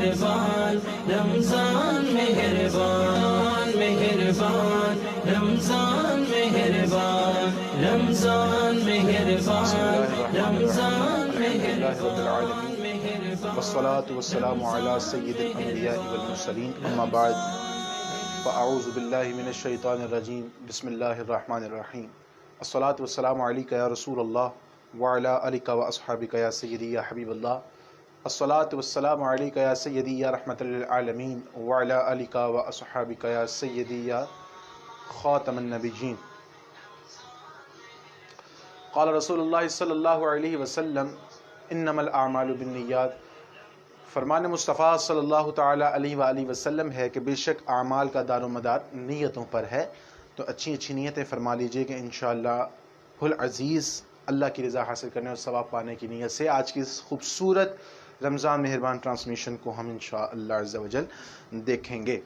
مہربان رمضان مہربان مہربان رمضان مہربان رمضان مہربان رمضان مہربان والصلاة والسلام على سید الانبیاء والمرسلین اما بعد فاعوذ باللہ من الشیطان الرجیم بسم اللہ الرحمن الرحیم الصلاة والسلام علیک یا رسول اللہ وعلی آلک واصحابک یا سیدی یا حبیب اللہ الصلاة والسلام علیک یا سیدی یا رحمت للعالمین وعلی آلک واصحابک یا سیدی یا خاتم النبیین قال رسول اللہ صلی اللہ علیہ وسلم انما الاعمال بالنیات، فرمان مصطفیٰ صلی اللہ تعالیٰ علیہ وآلہ وسلم ہے کہ بے شک اعمال کا دار و مدار نیتوں پر ہے۔ تو اچھی اچھی نیتیں فرما لیجئے کہ انشاءاللہ العزیز اللہ کی رضا حاصل کرنے اور ثواب پانے کی نیت سے آج کی اس خوبصورت رمضان مہربان ٹرانسمیشن کو ہم انشاءاللہ عز و جل دیکھیں گے۔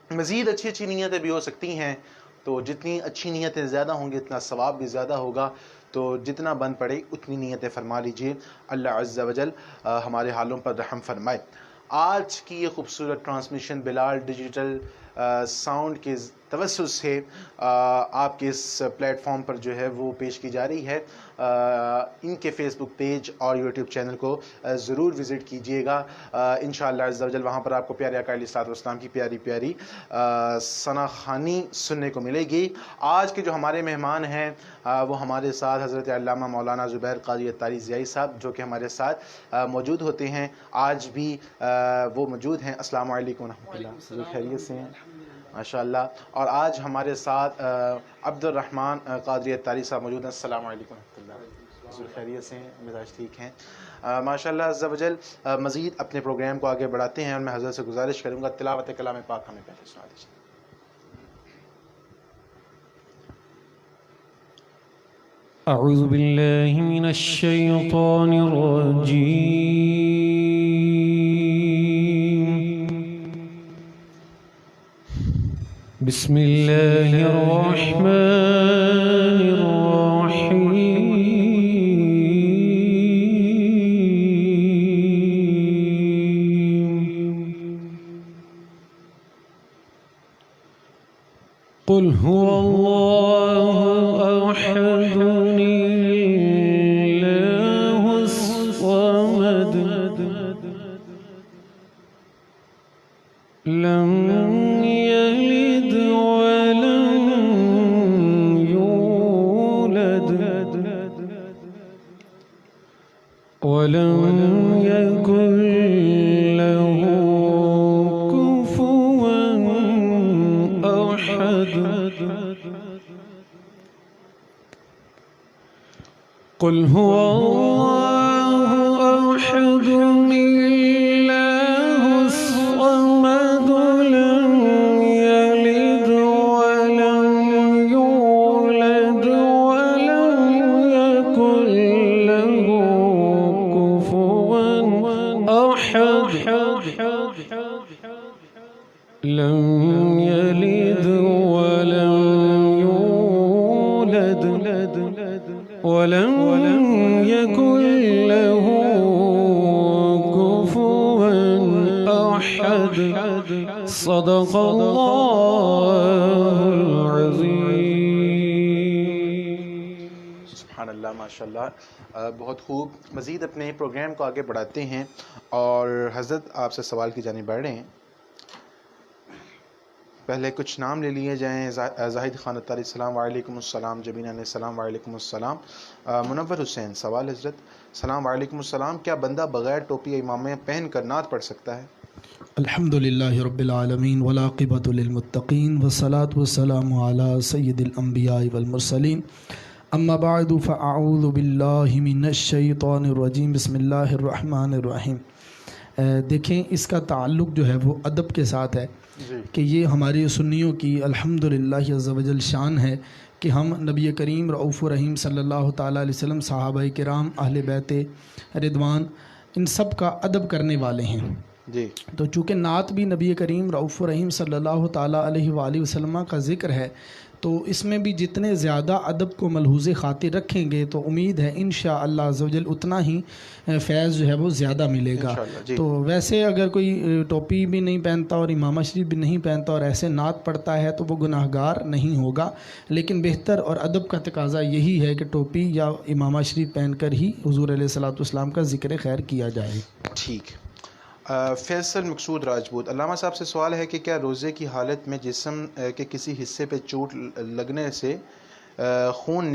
مزید اچھی اچھی نیتیں بھی ہو سکتی ہیں، تو جتنی اچھی نیتیں زیادہ ہوں گی اتنا ثواب بھی زیادہ ہوگا، تو جتنا بن پڑے اتنی نیتیں فرما لیجئے، اللہ عز و جل ہمارے حالوں پر رحم فرمائے۔ آج کی یہ خوبصورت ٹرانسمیشن بلال ڈیجیٹل ساؤنڈ کے توسط سے آپ کے اس پلیٹ فارم پر جو ہے وہ پیش کی جا رہی ہے۔ ان کے فیس بک پیج اور یوٹیوب چینل کو ضرور وزٹ کیجئے گا، انشاءاللہ عز و جل وہاں پر آپ کو پیارے آقا علیہ الصلوۃ والسلام کی پیاری پیاری ثنا خوانی سننے کو ملے گی۔ آج کے جو ہمارے مہمان ہیں وہ ہمارے ساتھ حضرت علامہ مولانا زبیر قادری اتاری ضیائی صاحب، جو کہ ہمارے ساتھ موجود ہوتے ہیں، آج بھی وہ موجود ہیں۔ السلام علیکم ورحمۃ اللہ، خیریت سے ہیں ماشاءاللہ۔ اور آج ہمارے ساتھ عبد الرحمن قادری اتاری صاحب موجود ہیں۔ السلام علیکم ورحمۃ اللہ، حضور خیریت سے ہیں، مزاج ٹھیک ہیں ماشاءاللہ عز و جل۔ مزید اپنے پروگرام کو آگے بڑھاتے ہیں اور میں حضرت سے گزارش کروں گا تلاوت کلام پاک ہمیں پہلے سنا دیجیے۔ اعوذ باللہ من الشیطان الرجیم، بسم اللہ الرحمن الرحیم، قل هو اللہ احد اللہ الصمد لم يلد ولم يولد ولم يكن له كفوا أحد قل هو الله أحد الله الصمد لم يلد ولم يولد ولم يكن له كفوا أحد لم يلد ولم يولد ولم يكن له كفوا أحد صدق الله العظيم۔ سبحان اللہ، ماشاءاللہ، بہت خوب۔ مزید اپنے پروگرام کو آگے بڑھاتے ہیں اور حضرت آپ سے سوال کی جانب بڑھ رہے ہیں۔ پہلے کچھ نام لے لیے جائیں۔ زاہد خان اتاری السلام علیکم السلام، جبینہ نے السلام علیکم السلام۔ منور حسین سوال حضرت، السلام علیکم السلام، کیا بندہ بغیر ٹوپی امامہ پہن کر نعت پڑھ سکتا ہے؟ الحمدللہ رب العالمین والعاقبۃ للمتقین والصلاة والسلام علی سید الانبیاء والمرسلین، اما بعد فاعوذ باللہ من الشیطان الرجیم، بسم اللہ الرحمن الرحیم۔ دیکھیں اس کا تعلق جو ہے وہ ادب کے ساتھ ہے کہ یہ ہماری سنیوں کی الحمدللہ عز و جل شان ہے کہ ہم نبی کریم رؤوف الرحیم صلی اللہ تعالیٰ علیہ وسلم، صحابہ کرام، اہل بیت رضوان، ان سب کا ادب کرنے والے ہیں۔ جی تو چونکہ نعت بھی نبی کریم رؤوف الرحیم صلی اللہ تعالیٰ علیہ وآلہ وسلم کا ذکر ہے، تو اس میں بھی جتنے زیادہ ادب کو ملحوظ خاطر رکھیں گے تو امید ہے انشاءاللہ عز و جل اتنا ہی فیض جو ہے وہ زیادہ ملے گا۔ انشاءاللہ، جی۔ تو ویسے اگر کوئی ٹوپی بھی نہیں پہنتا اور امامہ شریف بھی نہیں پہنتا اور ایسے نعت پڑھتا ہے تو وہ گناہ گار نہیں ہوگا، لیکن بہتر اور ادب کا تقاضا یہی ہے کہ ٹوپی یا امامہ شریف پہن کر ہی حضور علیہ الصلوۃ والسلام کا ذکر خیر کیا جائے۔ ٹھیک۔ فیصل مقصود راجپوت، علامہ صاحب سے سوال ہے کہ کیا روزے کی حالت میں جسم کے کسی حصے پہ چوٹ لگنے سے خون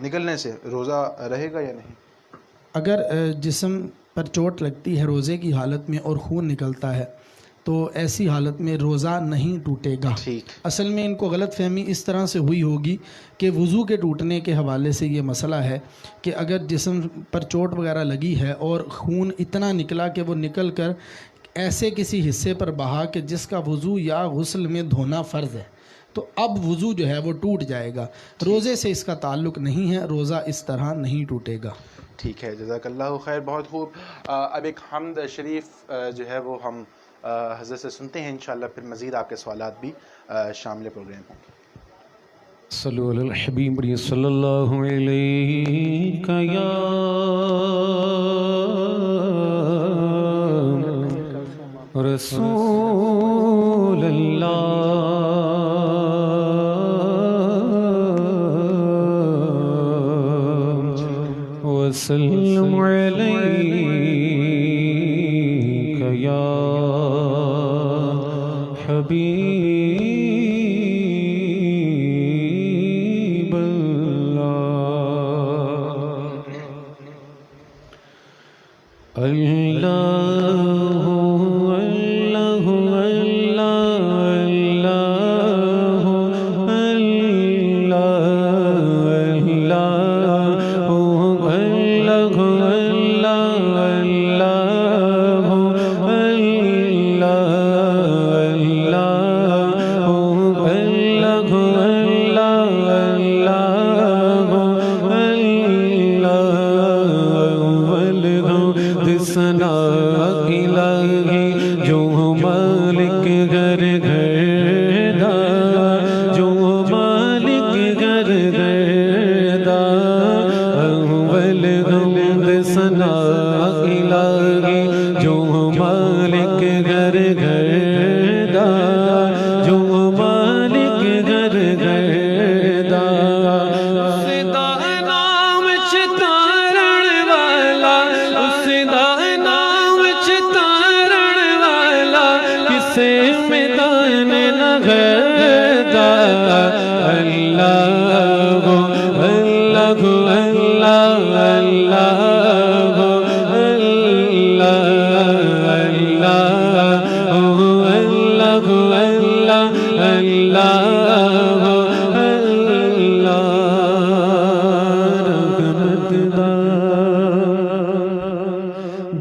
نکلنے سے روزہ رہے گا یا نہیں؟ اگر جسم پر چوٹ لگتی ہے روزے کی حالت میں اور خون نکلتا ہے تو ایسی حالت میں روزہ نہیں ٹوٹے گا۔ ٹھیک۔ اصل میں ان کو غلط فہمی اس طرح سے ہوئی ہوگی کہ وضو کے ٹوٹنے کے حوالے سے یہ مسئلہ ہے کہ اگر جسم پر چوٹ وغیرہ لگی ہے اور خون اتنا نکلا کہ وہ نکل کر ایسے کسی حصے پر بہا کہ جس کا وضو یا غسل میں دھونا فرض ہے تو اب وضو جو ہے وہ ٹوٹ جائے گا۔ روزے سے اس کا تعلق نہیں ہے، روزہ اس طرح نہیں ٹوٹے گا۔ ٹھیک ہے، جزاک اللہ خیر، بہت خوب۔ اب ایک حمد شریف جو ہے وہ ہم حضرت سے سنتے ہیں، انشاءاللہ پھر مزید آپ کے سوالات بھی شامل پروگرام ہوں گے۔ صلو علی الحبیب صلی اللہ علیہ یا رسول اللہ وسلم علیہ یا حبیب اللہ۔ اللہ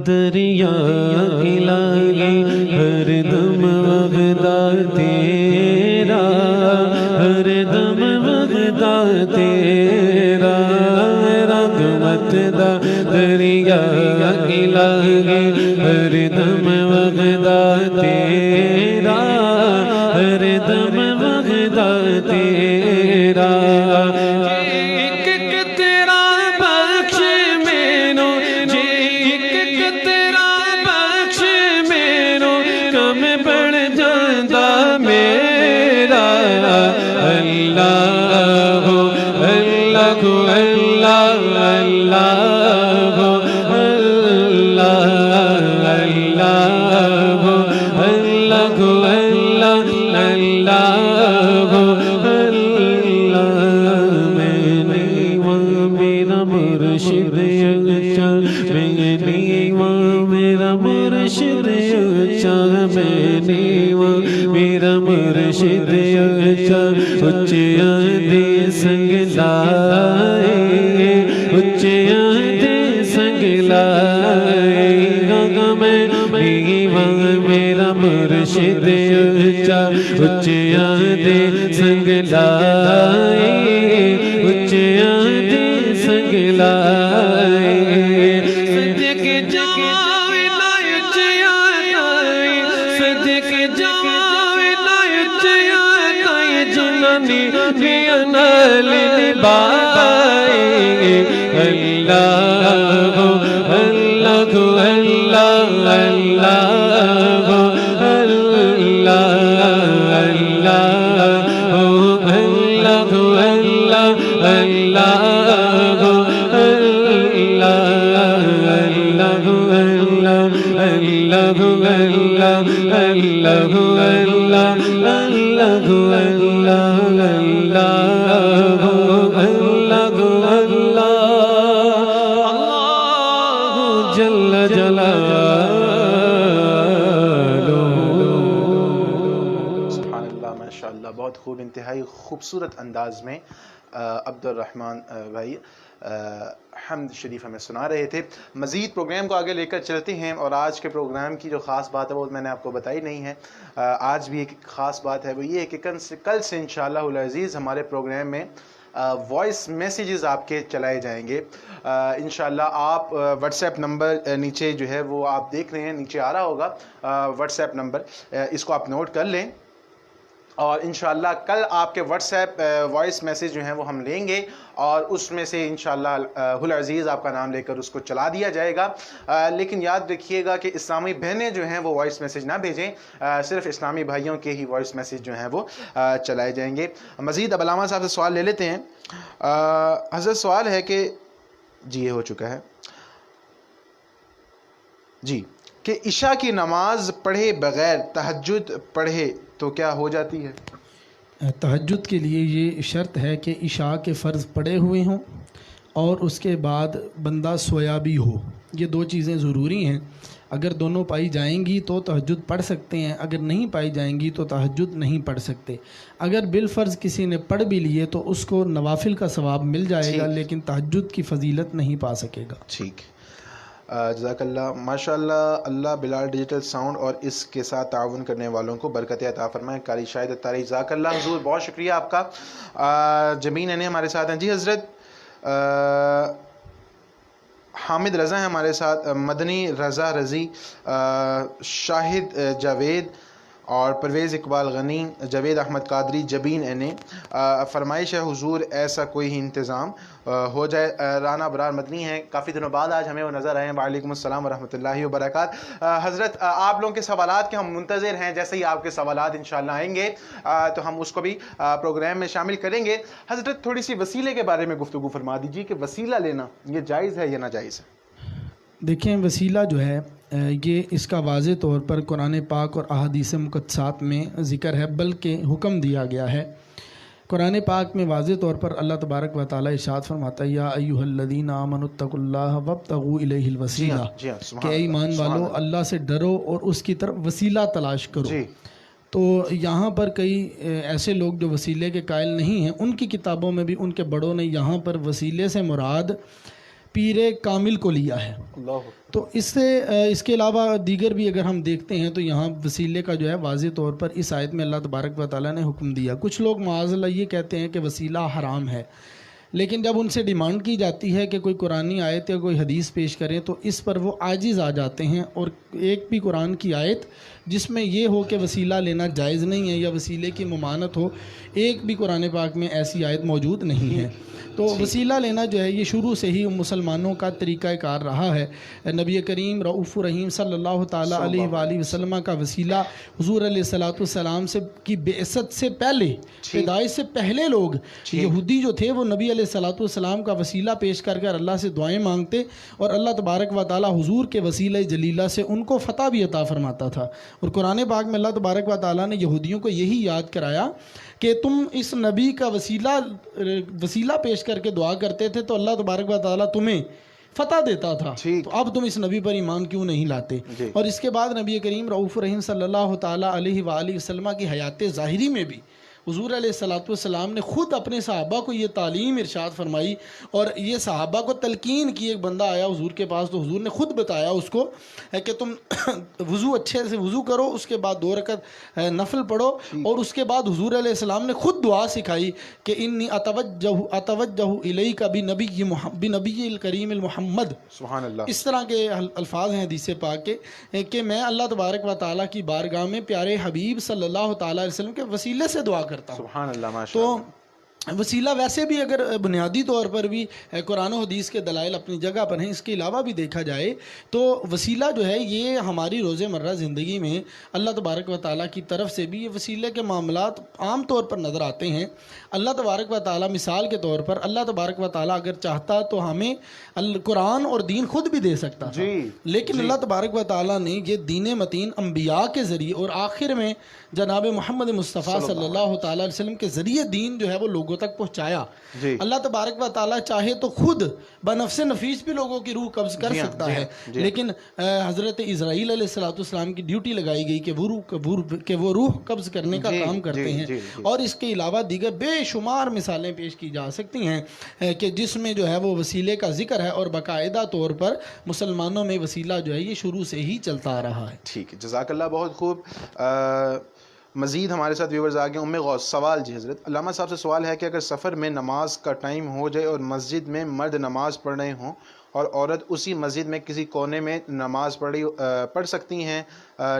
دریا الہی ہر دم وغدا تیرا، ہر دم وغدا تیرا، رحمت دا دریا الہی ہر دم وغدا تیرا، ہر دم وغدا تیرا۔ میرا مرشد اچھا اچھا دے سنگ لائے، اچھا دے سنگ لائے، گاگا میں میرا مرشد اچھا اچھا دے سنگ لائے، اچھا دے سنگ لائے۔ صدق جاوے لائے صدق جاوے نائے چیا کائے جنانی بیانال نبائے اللہ اللہ اللہ بہت خوب، انتہائی خوبصورت انداز میں عبد الرحمن بھائی حمد شریف ہمیں سنا رہے تھے۔ مزید پروگرام کو آگے لے کر چلتے ہیں، اور آج کے پروگرام کی جو خاص بات ہے وہ میں نے آپ کو بتائی نہیں ہے۔ آج بھی ایک خاص بات ہے، وہ یہ ہے کہ کل سے انشاءاللہ العزیز ہمارے پروگرام میں وائس میسیجز آپ کے چلائے جائیں گے انشاءاللہ۔ آپ واٹس ایپ نمبر نیچے جو ہے وہ آپ دیکھ رہے ہیں، نیچے آ رہا ہوگا واٹس ایپ نمبر، اس کو آپ نوٹ کر لیں، اور انشاءاللہ کل آپ کے واٹس ایپ وائس میسیج جو ہیں وہ ہم لیں گے، اور اس میں سے انشاءاللہ العزیز آپ کا نام لے کر اس کو چلا دیا جائے گا۔ لیکن یاد رکھیے گا کہ اسلامی بہنیں جو ہیں وہ وائس میسیج نہ بھیجیں، صرف اسلامی بھائیوں کے ہی وائس میسیج جو ہیں وہ چلائے جائیں گے۔ مزید اب علامہ صاحب سے سوال لے لیتے ہیں۔ حضرت سوال ہے کہ جی یہ ہو چکا ہے جی، کہ عشاء کی نماز پڑھے بغیر تہجد پڑھے تو کیا ہو جاتی ہے؟ تہجد کے لیے یہ شرط ہے کہ عشاء کے فرض پڑے ہوئے ہوں اور اس کے بعد بندہ سویا بھی ہو، یہ دو چیزیں ضروری ہیں۔ اگر دونوں پائی جائیں گی تو تہجد پڑھ سکتے ہیں، اگر نہیں پائی جائیں گی تو تہجد نہیں پڑھ سکتے۔ اگر بالفرض کسی نے پڑھ بھی لیے تو اس کو نوافل کا ثواب مل جائے گا، لیکن تہجد کی فضیلت نہیں پا سکے گا۔ ٹھیک، جزاک اللہ، ماشاءاللہ۔ اللہ بلال ڈیجیٹل ساؤنڈ اور اس کے ساتھ تعاون کرنے والوں کو برکت عطا فرمائے۔ قاری شاہد اتاری، جزاک اللہ حضور، بہت شکریہ آپ کا۔ جمین انہیں ہمارے ساتھ ہیں جی حضرت، حامد رضا ہیں ہمارے ساتھ، مدنی رضا رضی، شاہد جاوید اور پرویز اقبال غنی، جاوید احمد قادری، جبین فرمائش ہے حضور ایسا کوئی ہی انتظام ہو جائے۔ رانا برار مدنی ہیں، کافی دنوں بعد آج ہمیں وہ نظر آئے ہیں۔ وعلیکم السلام ورحمۃ اللہ وبرکاتہ۔ حضرت آپ لوگوں کے سوالات کے ہم منتظر ہیں، جیسے ہی آپ کے سوالات انشاءاللہ آئیں گے تو ہم اس کو بھی پروگرام میں شامل کریں گے۔ حضرت تھوڑی سی وسیلے کے بارے میں گفتگو فرما دیجیے کہ وسیلہ لینا یہ جائز ہے یا ناجائز ہے؟ دیکھیں، وسیلہ جو ہے یہ اس کا واضح طور پر قرآن پاک اور احادیث مقدسات میں ذکر ہے، بلکہ حکم دیا گیا ہے۔ قرآن پاک میں واضح طور پر اللہ تبارک و تعالیٰ ارشاد فرماتا ہے، یا ایھا الذین آمنوا اتقوا اللہ وابتغوا الیہ الوسیلہ، کہ اے ایمان والو اللہ سے ڈرو اور اس کی طرف وسیلہ تلاش کرو۔ تو یہاں پر کئی ایسے لوگ جو وسیلے کے قائل نہیں ہیں، ان کی کتابوں میں بھی ان کے بڑوں نے یہاں پر وسیلے سے مراد پیر کامل کو لیا ہے۔ تو اس کے علاوہ دیگر بھی اگر ہم دیکھتے ہیں تو یہاں وسیلے کا جو ہے واضح طور پر اس آیت میں اللہ تبارک و تعالیٰ نے حکم دیا۔ کچھ لوگ معاذ اللہ یہ کہتے ہیں کہ وسیلہ حرام ہے، لیکن جب ان سے ڈیمانڈ کی جاتی ہے کہ کوئی قرآنی آیت یا کوئی حدیث پیش کریں تو اس پر وہ عاجز آ جاتے ہیں، اور ایک بھی قرآن کی آیت جس میں یہ ہو کہ وسیلہ لینا جائز نہیں ہے یا وسیلے کی ممانعت ہو، ایک بھی قرآن پاک میں ایسی آیت موجود نہیں ہے۔ تو وسیلہ لینا جو ہے یہ شروع سے ہی مسلمانوں کا طریقہ کار رہا ہے۔ نبی کریم رؤوف رحیم صلی اللہ تعالیٰ علیہ وآلہ وسلم کا وسیلہ حضور علیہ الصلوۃ والسلام سے کی بعثت سے پہلے، پیدائش سے پہلے لوگ یہودی جو تھے وہ نبی علیہ الصلوۃ والسلام کا وسیلہ پیش کر کر اللہ سے دعائیں مانگتے، اور اللہ تبارک و تعالیٰ حضور کے وسیلہ جلیلہ سے ان کو فتح بھی عطا فرماتا تھا۔ اور قرآن پاک میں اللہ تبارک و تعالیٰ نے یہودیوں کو یہی یاد کرایا کہ تم اس نبی کا وسیلہ پیش کر کے دعا کرتے تھے تو اللہ تبارک و تعالیٰ تمہیں فتح دیتا تھا، تو اب تم اس نبی پر ایمان کیوں نہیں لاتے؟ اور اس کے بعد نبی کریم رؤوف رحیم صلی اللہ تعالیٰ علیہ وآلہ وسلم کی حیات ظاہری میں بھی حضور علیہ الصلوۃ والسلام نے خود اپنے صحابہ کو یہ تعلیم ارشاد فرمائی، اور یہ صحابہ کو تلقین کی۔ ایک بندہ آیا حضور کے پاس تو حضور نے خود بتایا اس کو کہ تم وضو اچھے سے وضو کرو، اس کے بعد 2 رکعت نفل پڑھو، اور اس کے بعد حضور علیہ السلام نے خود دعا سکھائی کہ انی اتوجہ الیک بنبی الکریم المحمد، سبحان اللہ۔ اس طرح کے الفاظ ہیں حدیث پاک کے کہ میں اللہ تبارک و تعالیٰ کی بارگاہ میں پیارے حبیب صلی اللہ تعالیٰ علیہ وسلم کے وسیلے سے دعا کرتا ہوں۔ سبحان اللہ، ماشاء تو اللہ۔ وسیلہ ویسے بھی اگر بنیادی طور پر بھی قرآن و حدیث کے دلائل اپنی جگہ پر ہیں، اس کے علاوہ بھی دیکھا جائے تو وسیلہ جو ہے یہ ہماری روز مرہ زندگی میں اللہ تبارک و تعالیٰ کی طرف سے بھی یہ وسیلے کے معاملات عام طور پر نظر آتے ہیں۔ اللہ تبارک و تعالیٰ مثال کے طور پر اللہ تبارک و تعالیٰ اگر چاہتا تو ہمیں قرآن اور دین خود بھی دے سکتا تھا، لیکن اللہ تبارک و تعالیٰ نے یہ دین متین انبیاء کے ذریعے اور آخر میں جناب محمد مصطفیٰ صلی اللہ تعالیٰ علیہ وسلم کے ذریعے دین جو ہے وہ لوگوں تک پہنچایا۔ اللہ تبارک و تعالیٰ چاہے تو خود بنفس نفیس بھی لوگوں کی روح قبض کر سکتا ہے، لیکن حضرت اسرائیل علیہ السلام کی ڈیوٹی لگائی گئی کہ وہ روح قبض کرنے کا کام کرتے ہیں، اور اس کے علاوہ دیگر بے شمار مثالیں پیش کی جا سکتی ہیں کہ جس میں جو ہے وہ وسیلے کا ذکر ہے، اور باقاعدہ طور پر مسلمانوں میں وسیلہ جو ہے یہ شروع سے ہی چلتا آ رہا ہے۔ ٹھیک ہے، جزاک اللہ، بہت خوب۔ مزید ہمارے ساتھ ویورز آگے ام غوث سوال جی حضرت علامہ صاحب سے سوال ہے کہ اگر سفر میں نماز کا ٹائم ہو جائے اور مسجد میں مرد نماز پڑھ رہے ہوں اور عورت اسی مسجد میں کسی کونے میں نماز پڑھ سکتی ہیں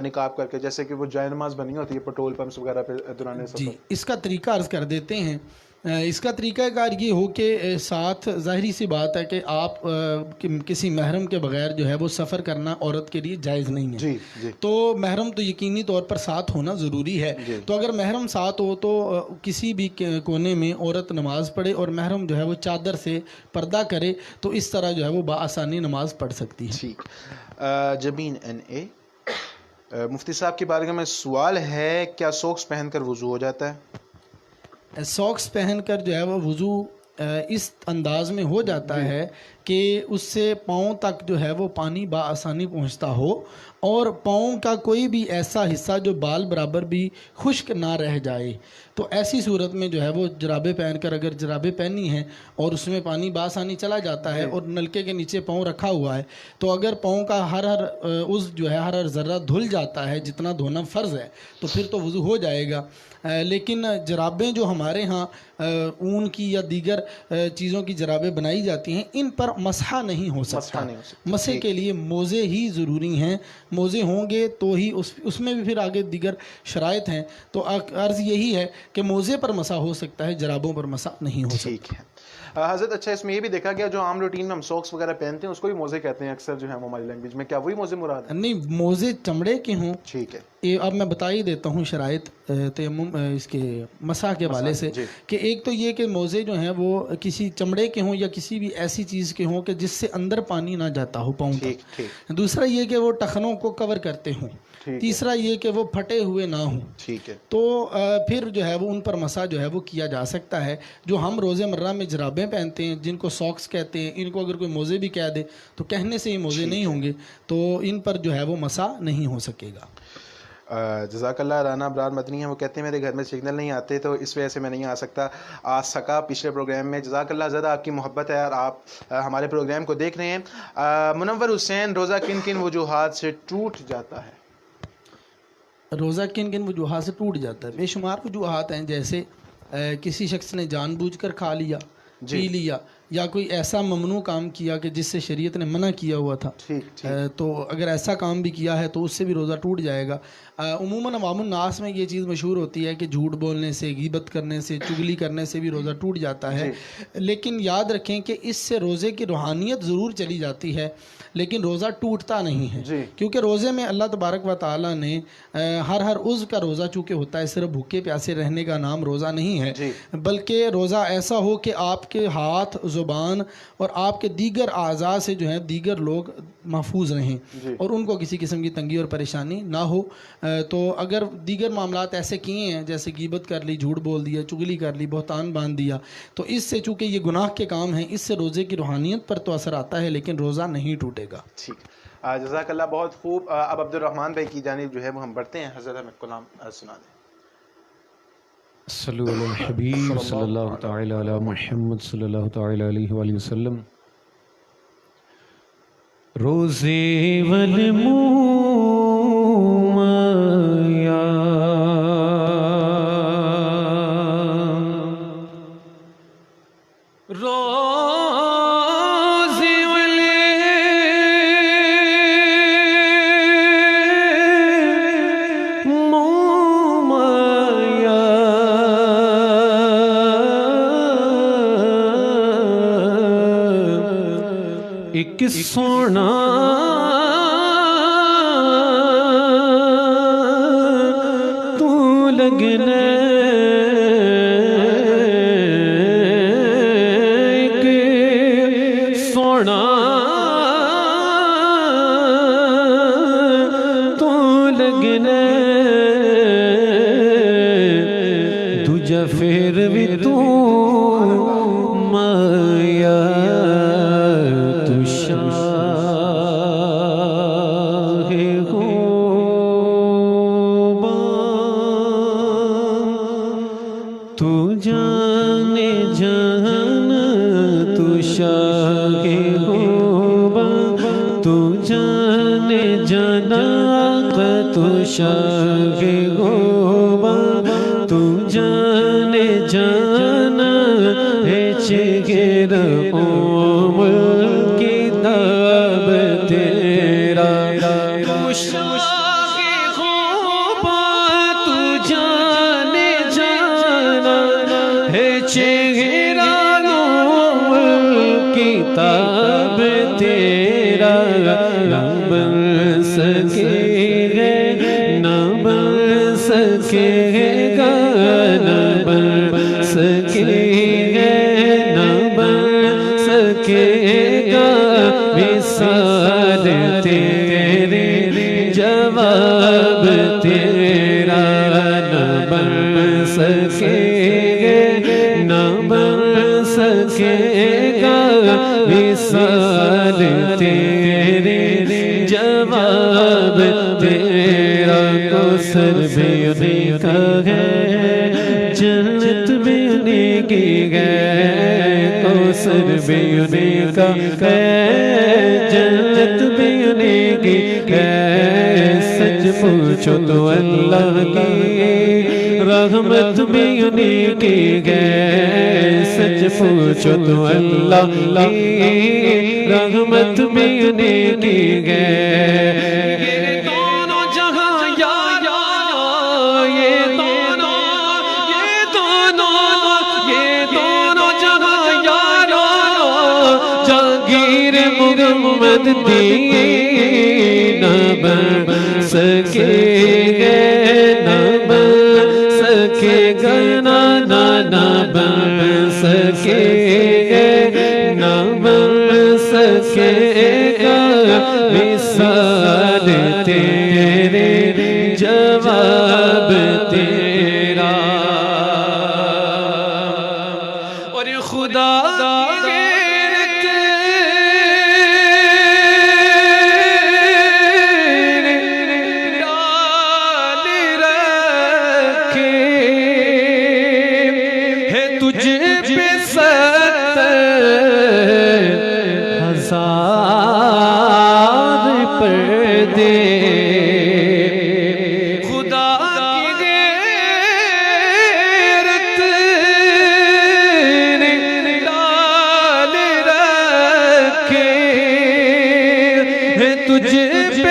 نقاب کر کے، جیسے کہ وہ جائے نماز بنی ہوتی ہے پیٹرول پمپس وغیرہ پہ دوران سفر؟ جی، اس کا طریقہ عرض کر دیتے ہیں۔ اس کا طریقہ کار یہ ہو کہ ساتھ ظاہری سی بات ہے کہ آپ کسی محرم کے بغیر جو ہے وہ سفر کرنا عورت کے لیے جائز نہیں ہے۔ جی جی، تو محرم تو یقینی طور پر ساتھ ہونا ضروری ہے۔ تو اگر محرم ساتھ ہو تو کسی بھی کونے میں عورت نماز پڑھے اور محرم جو ہے وہ چادر سے پردہ کرے، تو اس طرح جو ہے وہ بآسانی نماز پڑھ سکتی ہے۔ ٹھیک۔ جبین NA مفتی صاحب کی بارگاہ میں سوال ہے، کیا سوکس پہن کر وضو ہو جاتا ہے؟ ساکس پہن کر جو ہے وہ وضو اس انداز میں ہو جاتا ہے کہ اس سے پاؤں تک جو ہے وہ پانی بآسانی پہنچتا ہو، اور پاؤں کا کوئی بھی ایسا حصہ جو بال برابر بھی خشک نہ رہ جائے۔ تو ایسی صورت میں جو ہے وہ جرابیں پہن کر، اگر جرابیں پہنی ہیں اور اس میں پانی بآسانی چلا جاتا ہے اور نلکے کے نیچے پاؤں رکھا ہوا ہے، تو اگر پاؤں کا ہر عضو جو ہے ہر ذرہ دھل جاتا ہے جتنا دھونا فرض ہے، تو پھر تو وضو ہو جائے گا۔ لیکن جرابیں جو ہمارے ہاں اون کی یا دیگر چیزوں کی جرابیں بنائی جاتی ہیں، ان پر مسح نہیں ہو سکتا۔ مسح کے لیے موزے ہی ضروری ہیں، موزے ہوں گے تو ہی اس میں بھی پھر آگے دیگر شرائط ہیں۔ تو عرض یہی ہے کہ موزے پر مسح ہو سکتا ہے، جرابوں پر مسح نہیں ہو سکتا۔ ٹھیک ہے حضرت۔ اچھا، اس میں یہ بھی دیکھا گیا جو عام روٹین میں ہم سوکس وغیرہ پہنتے ہیں اس کو بھی موزے کہتے ہیں اکثر جو ہے ہماری لینگویج میں، کیا وہی موزے مراد ہیں؟ نہیں، موزے چمڑے کے ہوں۔ ٹھیک ہے، اب میں بتا ہی دیتا ہوں شرائط تیمم اس کے مسح کے حوالے سے، کہ ایک تو یہ کہ موزے جو ہیں وہ کسی چمڑے کے ہوں یا کسی بھی ایسی چیز کے ہوں کہ جس سے اندر پانی نہ جاتا ہو پاؤں تک۔ دوسرا یہ کہ وہ ٹخنوں کو کور کرتے ہوں۔ تیسرا یہ کہ وہ پھٹے ہوئے نہ ہوں۔ ٹھیک ہے، تو پھر جو ہے وہ ان پر مسح جو ہے وہ کیا جا سکتا ہے۔ جو ہم روز مرہ میں جرابیں پہنتے ہیں جن کو ساکس کہتے ہیں، ان کو اگر کوئی موزے بھی کہہ دے تو کہنے سے ہی موزے نہیں ہوں گے، تو ان پر جو ہے وہ مسح نہیں ہو سکے گا۔ جزاک اللہ۔ رانا ابرار مدنی ہیں، وہ کہتے ہیں میرے گھر میں سگنل نہیں آتے تو اس وجہ سے میں نہیں آ سکا پچھلے پروگرام میں۔ جزاک اللہ، زیادہ آپ کی محبت ہے اور آپ ہمارے پروگرام کو دیکھ رہے ہیں۔ منور حسین، روزہ کن کن وجوہات سے ٹوٹ جاتا ہے؟ روزہ کن کن وجوہات سے ٹوٹ جاتا ہے؟ بے شمار وجوہات ہیں، جیسے کسی شخص نے جان بوجھ کر کھا لیا، پی لیا، یا کوئی ایسا ممنوع کام کیا کہ جس سے شریعت نے منع کیا ہوا تھا، تو اگر ایسا کام بھی کیا ہے تو اس سے بھی روزہ ٹوٹ جائے گا۔ عموماً عوام الناس میں یہ چیز مشہور ہوتی ہے کہ جھوٹ بولنے سے، غیبت کرنے سے، چغلی کرنے سے بھی روزہ ٹوٹ جاتا ہے، لیکن یاد رکھیں کہ اس سے روزے کی روحانیت ضرور چلی جاتی ہے لیکن روزہ ٹوٹتا نہیں ہے، کیونکہ روزے میں اللہ تبارک و تعالیٰ نے ہر عضو کا روزہ چونکہ ہوتا ہے، صرف بھوکے پیاسے رہنے کا نام روزہ نہیں ہے، بلکہ روزہ ایسا ہو کہ آپ کے ہاتھ، زبان اور آپ کے دیگر اعضاء سے جو ہیں دیگر لوگ محفوظ رہیں اور ان کو کسی قسم کی تنگی اور پریشانی نہ ہو۔ تو اگر دیگر معاملات ایسے کیے ہیں جیسے غیبت کر لی، جھوٹ بول دیا، چغلی کر لی، بہتان باندھ دیا، تو اس سے چونکہ یہ گناہ کے کام ہیں، اس سے روزے کی روحانیت پر تو اثر آتا ہے لیکن روزہ نہیں ٹوٹے گا۔ ٹھیک، جزاک اللہ، بہت خوب۔ اب عبد الرحمن بھائی کی جانب جو ہے وہ ہم بڑھتے ہیں، حضرت ہمیں کلام سنا دیں۔ صلو علی الحبیب صلی اللہ تعالی علی محمد صلی اللہ تعالی علیہ وآلہ وسلم. روزے والمومیا روزے والمومیا ایک سونا تو لگنے ایک سونا تو لگنے دوجا پھر بھی تو مایا تو جانے جانا تو شاہ غوبا تو جانے جانا تو شاہ غوبا تو جانے جانا ہے چگر عمر کتاب تیرا تو شاہ غوبا تو جانے جانا ہے چہرہ نور کتاب تیرا نہ بن سکے نہ بن سکے گا نہ بن سکے نہ بن سکے گا مثال تیرے جواب تیرا نہ بن سکے نہ بن سکے گا مثال تیرے جواب تیرا کوثر بھی انہیں کا ہے جنت بھی انہیں کی ہے کوثر بھی انہیں کا ہے جنت بھی انہیں کی ہے سچ پوچھو تو اللہ کی رحمت بھی انہیں کی ہے سچ پوچھو تو اللہ کی رحمت بھی انہیں کی ہے یہ دونوں جہاں یارا یہ دونوں جہاں یارا جہانگیر محمد دین نہ بن سکے نہ بن سکے گا نہ بن سکے نہ بن سکے گا مثال تیرے جواب تیرا اور خدا پردے خدا کی غیرت نے ڈال رکھے ہے تجھ پہ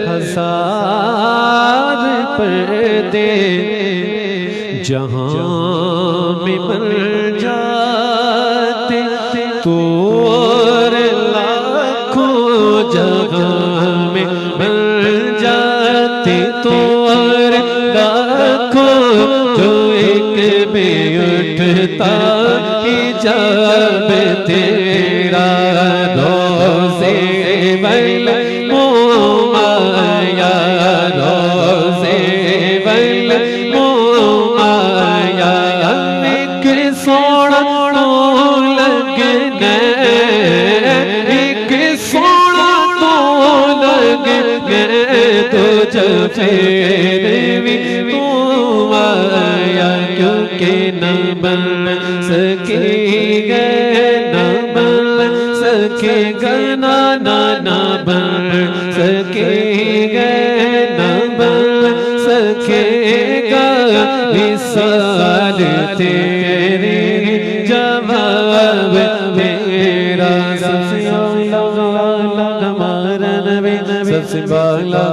70,000 پردے جہاں میں بن جاتے تو جگہ میں بن جاتے تو لاکھوں جو ایک میں اٹھتا حجاب تیرا روزے والمومیا روزے والمومیا ایک سونا تو لگنے تو جب بن سکے گا نہ بن سکے گا نہ بن سکے گا نہ بن سکے گا وصال تیرے جواب تیرا سب سے اعلیٰ ہمارا نبی سب سے بالا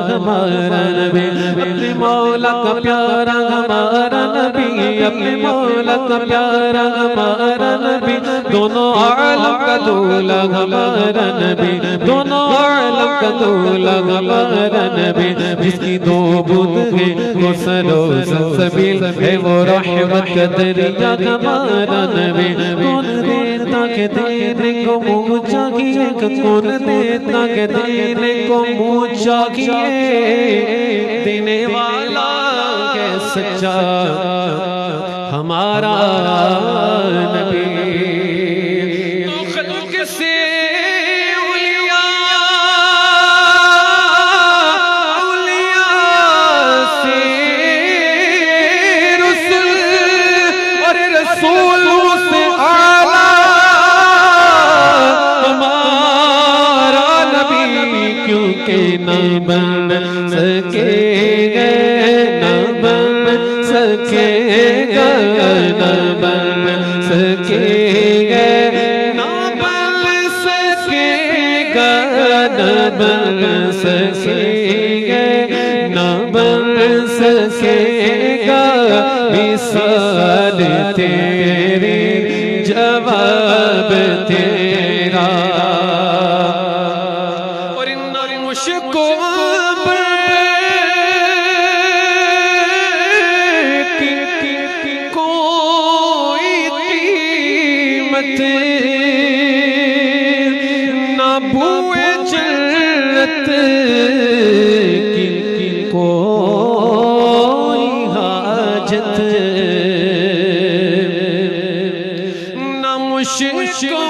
ہمارا نبی اپنے مولا کا پیارا ہمارا نبی اپنے مولا کا پیارا ہمارا نبی دونوں عالم کا دولا ہمارا نبی دونوں عالم کا دولا ہمارا نبی جس کی دو بود ہے وہ سرو سلسبیل ہے وہ رحمت کا دریا ہمارا نبی کون دیتا کہ دینے کو منہ چاہیے کون دیتا کہ دینے کو منہ چاہیے دینے والا کہ سچا ہمارا نبی تو خلق سے اولیاء سے رسول اور رسولوں سے اعلیٰ ہمارا نبی کیونکہ نہ بن سکے گا نہ بن سکے گا نہ بن سکے گا نہ بن سکے گا نہ بن سکے گا نہ بن سکے گا وصال تیرے جواب تیرا اور ان مشکو نہ بوئے جنت کی کوئی حاجت نہ مشکو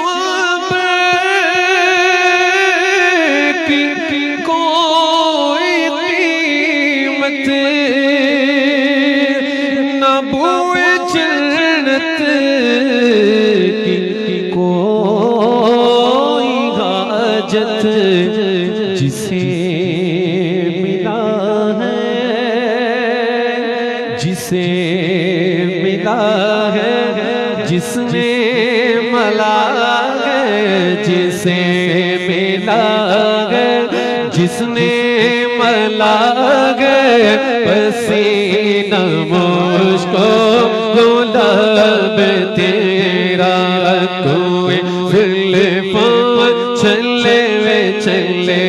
کی کوئی قیمت نہ بوئے جنت کی کوئی حاجت جسے ملا ہے جسے ملا ہے جس نے ملا ہے جسے ملا ہے جس نے ملا ہے پسینہ مشکو گلاب تیرا کوئی زلفاں چلے وے چلے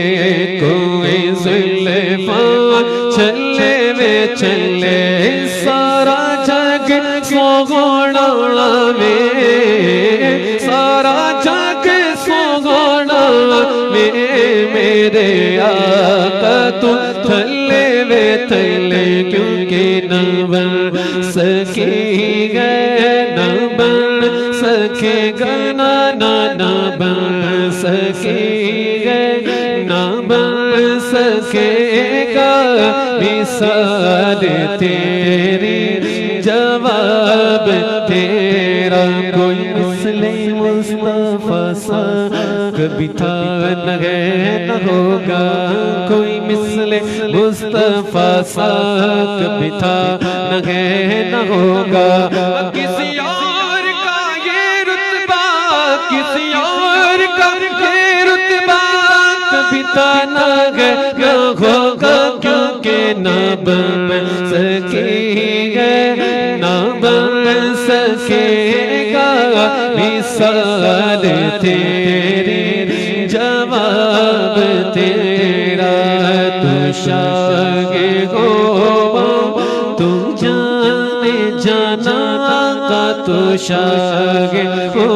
کوئی زلفاں چلے وے چلے سارا جگ سوگوڑا میں سارا جگ سوگوڑا میں میرے آقا تو تھلے وے تھلے کیونکہ نہ بن سکے گا نہ بن سکے گا نہ بن سکے گا نہ بن سکے گا وصال تیرے جواب تیرا کوئی مثل مصطفیٰ سا کبھی تھا نہ ہے نہ ہوگا کوئی مثل مصطفیٰ سا کبھی تھا نہ ہے نہ ہوگا کسی اور کا یہ رتبہ کسی اور کا یہ رتبہ کبھی تھا نہ ہے نہ ہوگا کیونکہ نہ بن سکے گا نہ بن سکے گا وصال تیرے جواب تیرا تو شاہ ہو تو جانے جانا کا تو شاہ ہو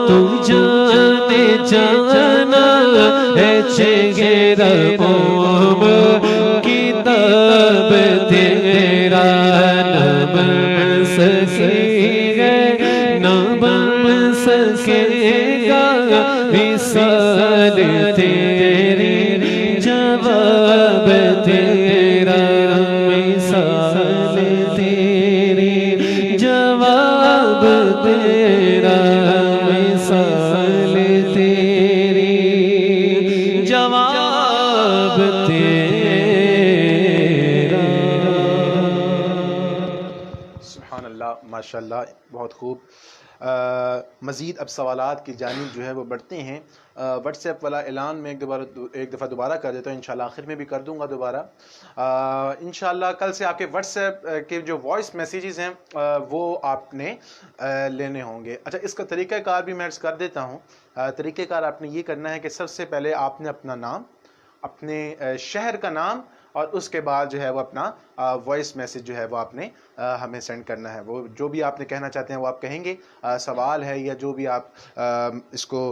تو جانے جانا ہے چہرہ قوم کتاب تیرا نہ بن سکے گا نہ بن سکے گا وصال تیرے جواب تیرا وصال تیرے ماشاءاللہ بہت خوب. مزید اب سوالات کی جانب جو ہے وہ بڑھتے ہیں. واٹس ایپ والا اعلان میں ایک دفعہ دوبارہ کر دیتا ہوں، انشاءاللہ آخر میں بھی کر دوں گا دوبارہ. انشاءاللہ کل سے آپ کے واٹس ایپ کے جو وائس میسیجز ہیں وہ آپ نے لینے ہوں گے. اچھا، اس کا طریقہ کار بھی میں عرض کر دیتا ہوں. طریقہ کار آپ نے یہ کرنا ہے کہ سب سے پہلے آپ نے اپنا نام، اپنے شہر کا نام، اور اس کے بعد جو ہے وہ اپنا وائس میسیج جو ہے وہ آپ نے ہمیں سینڈ کرنا ہے. وہ جو بھی آپ نے کہنا چاہتے ہیں وہ آپ کہیں گے. سوال ہے یا جو بھی آپ اس کو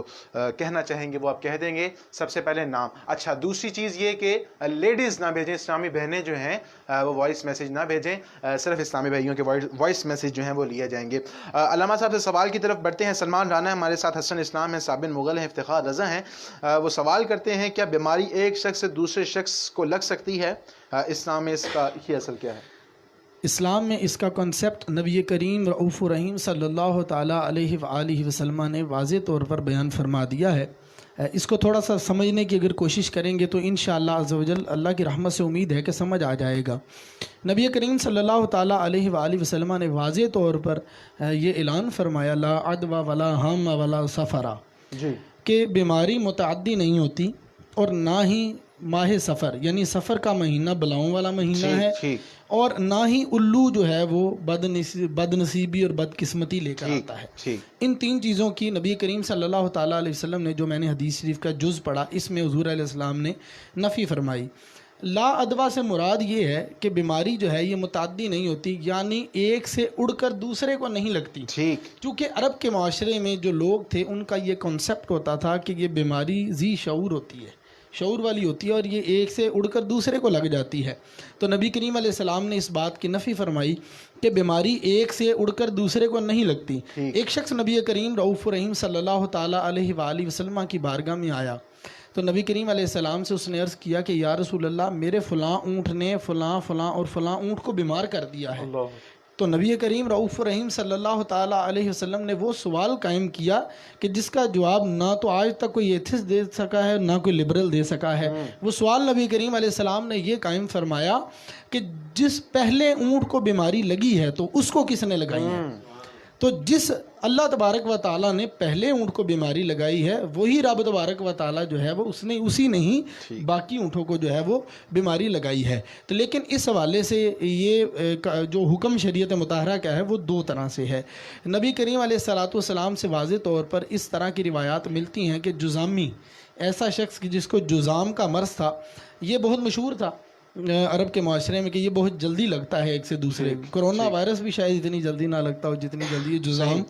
کہنا چاہیں گے وہ آپ کہہ دیں گے. سب سے پہلے نام. اچھا، دوسری چیز یہ کہ لیڈیز نہ بھیجیں، اسلامی بہنیں جو ہیں وہ وائس میسیج نہ بھیجیں. صرف اسلامی بھائیوں کے وائس میسیج جو ہیں وہ لیے جائیں گے. علامہ صاحب سے سوال کی طرف بڑھتے ہیں. سلمان رانا ہمارے ساتھ، حسن اسلام ہیں، صابن مغل ہیں، افتخار رضا ہیں. وہ سوال کرتے ہیں کیا بیماری ایک شخص سے دوسرے شخص کو لگ سکتی ہے؟ اسلام میں اس کا یہ اصل کیا ہے؟ اسلام میں اس کا کنسیپٹ نبی کریم رؤوف الرحیم صلی اللہ تعالیٰ علیہ وآلہ وسلم نے واضح طور پر بیان فرما دیا ہے. اس کو تھوڑا سا سمجھنے کی اگر کوشش کریں گے تو انشاءاللہ عز و جل اللہ کی رحمت سے امید ہے کہ سمجھ آ جائے گا. نبی کریم صلی اللہ تعالیٰ علیہ وآلہ وسلم نے واضح طور پر یہ اعلان فرمایا لا عدوى ولا ہم ولا سفرا، جی، کہ بیماری متعدی نہیں ہوتی اور نہ ہی ماہ سفر یعنی سفر کا مہینہ بلاؤں والا مہینہ ہے، اور نہ ہی الو جو ہے وہ بد نصیبی اور بد قسمتی لے کر آتا ہے. ان تین چیزوں کی نبی کریم صلی اللہ تعالیٰ علیہ وسلم نے، جو میں نے حدیث شریف کا جز پڑھا، اس میں حضور علیہ السلام نے نفی فرمائی. لا ادوا سے مراد یہ ہے کہ بیماری جو ہے یہ متعدی نہیں ہوتی، یعنی ایک سے اڑ کر دوسرے کو نہیں لگتی. چونکہ عرب کے معاشرے میں جو لوگ تھے ان کا یہ کنسیپٹ ہوتا تھا کہ یہ بیماری ذی شعور ہوتی ہے، شعور والی ہوتی ہے، اور یہ ایک سے اڑ کر دوسرے کو لگ جاتی ہے. تو نبی کریم علیہ السلام نے اس بات کی نفی فرمائی کہ بیماری ایک سے اڑ کر دوسرے کو نہیں لگتی. ایک شخص نبی کریم رؤوف الرحیم صلی اللہ تعالیٰ علیہ وآلہ وسلم کی بارگاہ میں آیا تو نبی کریم علیہ السلام سے اس نے عرض کیا کہ یا رسول اللہ، میرے فلاں اونٹ نے فلاں فلاں اور فلاں اونٹ کو بیمار کر دیا ہے. تو نبی کریم رؤوف الرحیم صلی اللہ تعالیٰ علیہ وسلم نے وہ سوال قائم کیا کہ جس کا جواب نہ تو آج تک کوئی ایتھسٹ دے سکا ہے، نہ کوئی لبرل دے سکا ہے. وہ سوال نبی کریم علیہ السلام نے یہ قائم فرمایا کہ جس پہلے اونٹ کو بیماری لگی ہے تو اس کو کس نے لگائی ہے؟ تو جس اللہ تبارک و تعالیٰ نے پہلے اونٹ کو بیماری لگائی ہے وہی رب تبارک و تعالیٰ جو ہے وہ اسی نے ہی باقی اونٹوں کو جو ہے وہ بیماری لگائی ہے. تو لیکن اس حوالے سے یہ جو حکم شریعت مطہرہ کا ہے وہ دو طرح سے ہے. نبی کریم علیہ الصلاۃ والسلام سے واضح طور پر اس طرح کی روایات ملتی ہیں کہ جزامی، ایسا شخص جس کو جزام کا مرض تھا، یہ بہت مشہور تھا عرب کے معاشرے میں کہ یہ بہت جلدی لگتا ہے ایک سے دوسرے. کرونا وائرس بھی شاید اتنی جلدی نہ لگتا ہو جتنی جلدی یہ جزام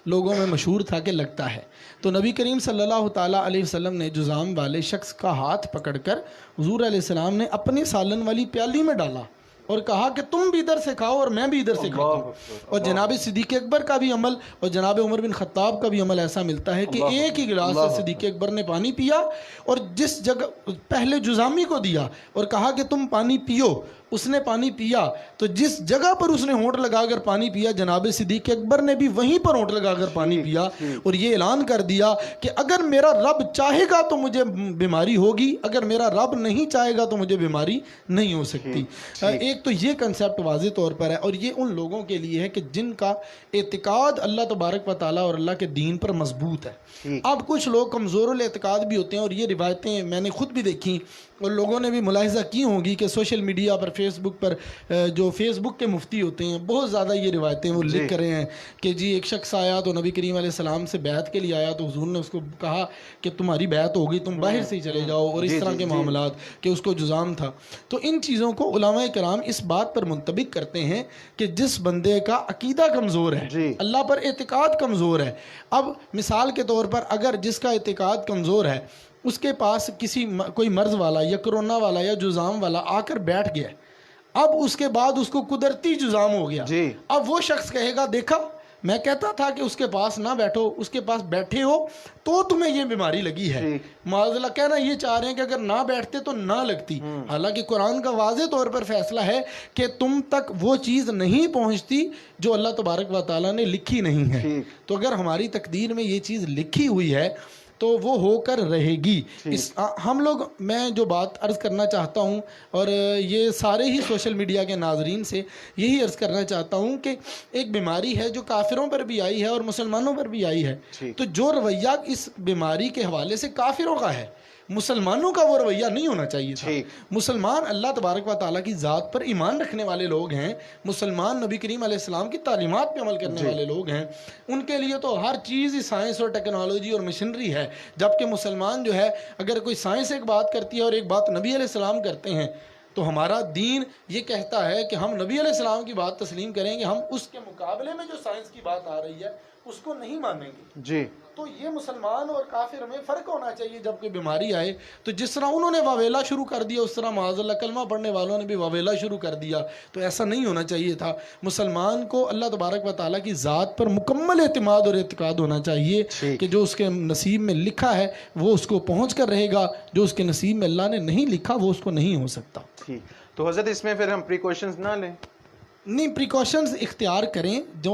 لوگوں میں مشہور تھا کہ لگتا ہے. تو نبی کریم صلی اللہ تعالیٰ علیہ وسلم نے جزام والے شخص کا ہاتھ پکڑ کر حضور علیہ السلام نے اپنی سالن والی پیالی میں ڈالا اور کہا کہ تم بھی ادھر سے کھاؤ اور میں بھی ادھر سے کھاتا ہوں. اور جناب صدیق اکبر کا بھی عمل اور جناب عمر بن خطاب کا بھی عمل ایسا ملتا ہے کہ ایک ہی گلاس سے صدیق اکبر نے پانی پیا اور جس جگہ پہلے جزامی کو دیا اور کہا کہ تم پانی پیو، اس نے پانی پیا تو جس جگہ پر اس نے ہونٹ لگا کر پانی پیا جناب صدیق اکبر نے بھی وہیں پر ہونٹ لگا کر پانی پیا اور یہ اعلان کر دیا کہ اگر میرا رب چاہے گا تو مجھے بیماری ہوگی، اگر میرا رب نہیں چاہے گا تو مجھے بیماری نہیں ہو سکتی. ایک تو یہ کنسیپٹ واضح طور پر ہے، اور یہ ان لوگوں کے لیے ہے کہ جن کا اعتقاد اللہ تبارک و تعالیٰ اور اللہ کے دین پر مضبوط ہے. اب کچھ لوگ کمزور الاعتقاد بھی ہوتے ہیں، اور یہ روایتیں میں نے خود بھی دیکھی اور لوگوں نے بھی ملاحظہ کی ہوں گی کہ سوشل میڈیا پر، فیس بک پر، جو فیس بک کے مفتی ہوتے ہیں بہت زیادہ یہ روایتیں وہ لکھ رہے ہیں کہ جی ایک شخص آیا تو نبی کریم علیہ السلام سے بیعت کے لیے آیا تو حضور نے اس کو کہا کہ تمہاری بیعت ہو گئی، تم باہر سے ہی چلے جاؤ، اور اس طرح کے معاملات کہ اس کو جزام تھا. تو ان چیزوں کو علماء کرام اس بات پر منطبق کرتے ہیں کہ جس بندے کا عقیدہ کمزور ہے، اللہ پر اعتقاد کمزور ہے. اب مثال کے طور پر اگر جس کا اعتقاد کمزور ہے اس کے پاس کوئی مرض والا یا کرونا والا یا جزام والا آ کر بیٹھ گیا، اب اس کے بعد اس کو قدرتی جزام ہو گیا، اب وہ شخص کہے گا دیکھا میں کہتا تھا کہ اس کے پاس نہ بیٹھو، اس کے پاس بیٹھے ہو تو تمہیں یہ بیماری لگی ہے. معاذ اللہ کہنا یہ چاہ رہے ہیں کہ اگر نہ بیٹھتے تو نہ لگتی، حالانکہ قرآن کا واضح طور پر فیصلہ ہے کہ تم تک وہ چیز نہیں پہنچتی جو اللہ تبارک و تعالیٰ نے لکھی نہیں ہے. تو اگر ہماری تقدیر میں یہ چیز لکھی ہوئی ہے تو وہ ہو کر رہے گی. ہم لوگ، میں جو بات عرض کرنا چاہتا ہوں، اور یہ سارے ہی سوشل میڈیا کے ناظرین سے یہی عرض کرنا چاہتا ہوں کہ ایک بیماری ہے جو کافروں پر بھی آئی ہے اور مسلمانوں پر بھی آئی ہے. تو جو رویہ اس بیماری کے حوالے سے کافروں کا ہے، مسلمانوں کا وہ رویہ نہیں ہونا چاہیے تھا. مسلمان اللہ تبارک و تعالیٰ کی ذات پر ایمان رکھنے والے لوگ ہیں، مسلمان نبی کریم علیہ السلام کی تعلیمات پہ عمل کرنے والے لوگ ہیں. ان کے لیے تو ہر چیز ہی سائنس اور ٹیکنالوجی اور مشینری ہے، جبکہ مسلمان جو ہے اگر کوئی سائنس ایک بات کرتی ہے اور ایک بات نبی علیہ السلام کرتے ہیں تو ہمارا دین یہ کہتا ہے کہ ہم نبی علیہ السلام کی بات تسلیم کریں گے، ہم اس کے مقابلے میں جو سائنس کی بات آ رہی ہے اس کو نہیں مانیں گے. جی تو یہ مسلمان اور کافر میں فرق ہونا چاہیے. جب کوئی بیماری آئے تو جس طرح انہوں نے واویلا شروع کر دیا اس طرح معاذ اللہ کلمہ پڑھنے والوں نے بھی واویلا شروع کر دیا. تو ایسا نہیں ہونا چاہیے تھا. مسلمان کو اللہ تبارک و تعالیٰ کی ذات پر مکمل اعتماد اور اعتقاد ہونا چاہیے کہ جو اس کے نصیب میں لکھا ہے وہ اس کو پہنچ کر رہے گا، جو اس کے نصیب میں اللہ نے نہیں لکھا وہ اس کو نہیں ہو سکتا. تو حضرت اس میں پھر ہم پریکاشنز نہ لیں؟ نہیں، پریکاشنز اختیار کریں. جو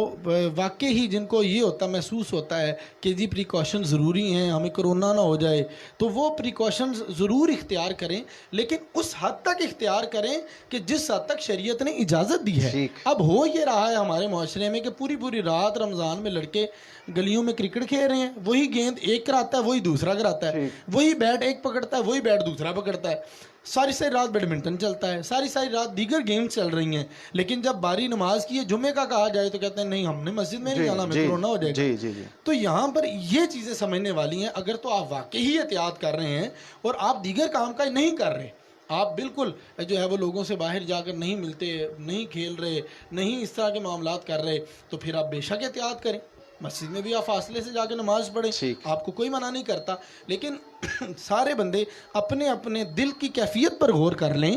واقعی ہی جن کو یہ ہوتا محسوس ہوتا ہے کہ جی پریکاشن ضروری ہیں، ہمیں کرونا نہ ہو جائے، تو وہ پریکاشنز ضرور اختیار کریں، لیکن اس حد تک اختیار کریں کہ جس حد تک شریعت نے اجازت دی ہے. اب ہو یہ رہا ہے ہمارے معاشرے میں کہ پوری رات رمضان میں لڑکے گلیوں میں کرکٹ کھیل رہے ہیں، وہی گیند ایک کراتا ہے وہی دوسرا کراتا ہے، وہی بیٹ ایک پکڑتا ہے وہی بیٹ دوسرا پکڑتا ہے، ساری رات بیڈمنٹن چلتا ہے، ساری رات دیگر گیمز چل رہی ہیں. لیکن جب باری نماز کی جمعے کا کہا جائے تو کہتے ہیں نہیں ہم نے مسجد میں نہیں جانا، ہمیں کرونا ہو جائے گا. تو یہاں پر یہ چیزیں سمجھنے والی ہیں. اگر تو آپ واقعی احتیاط کر رہے ہیں اور آپ دیگر کام کا نہیں کر رہے، آپ بالکل جو ہے وہ لوگوں سے باہر جا کر نہیں ملتے، نہیں کھیل رہے، نہیں اس طرح کے معاملات کر رہے، تو پھر آپ بے شک احتیاط کریں. مسجد میں بھی آپ فاصلے سے جا کے نماز پڑھیں، آپ کو کوئی منع نہیں کرتا. لیکن سارے بندے اپنے اپنے دل کی کیفیت پر غور کر لیں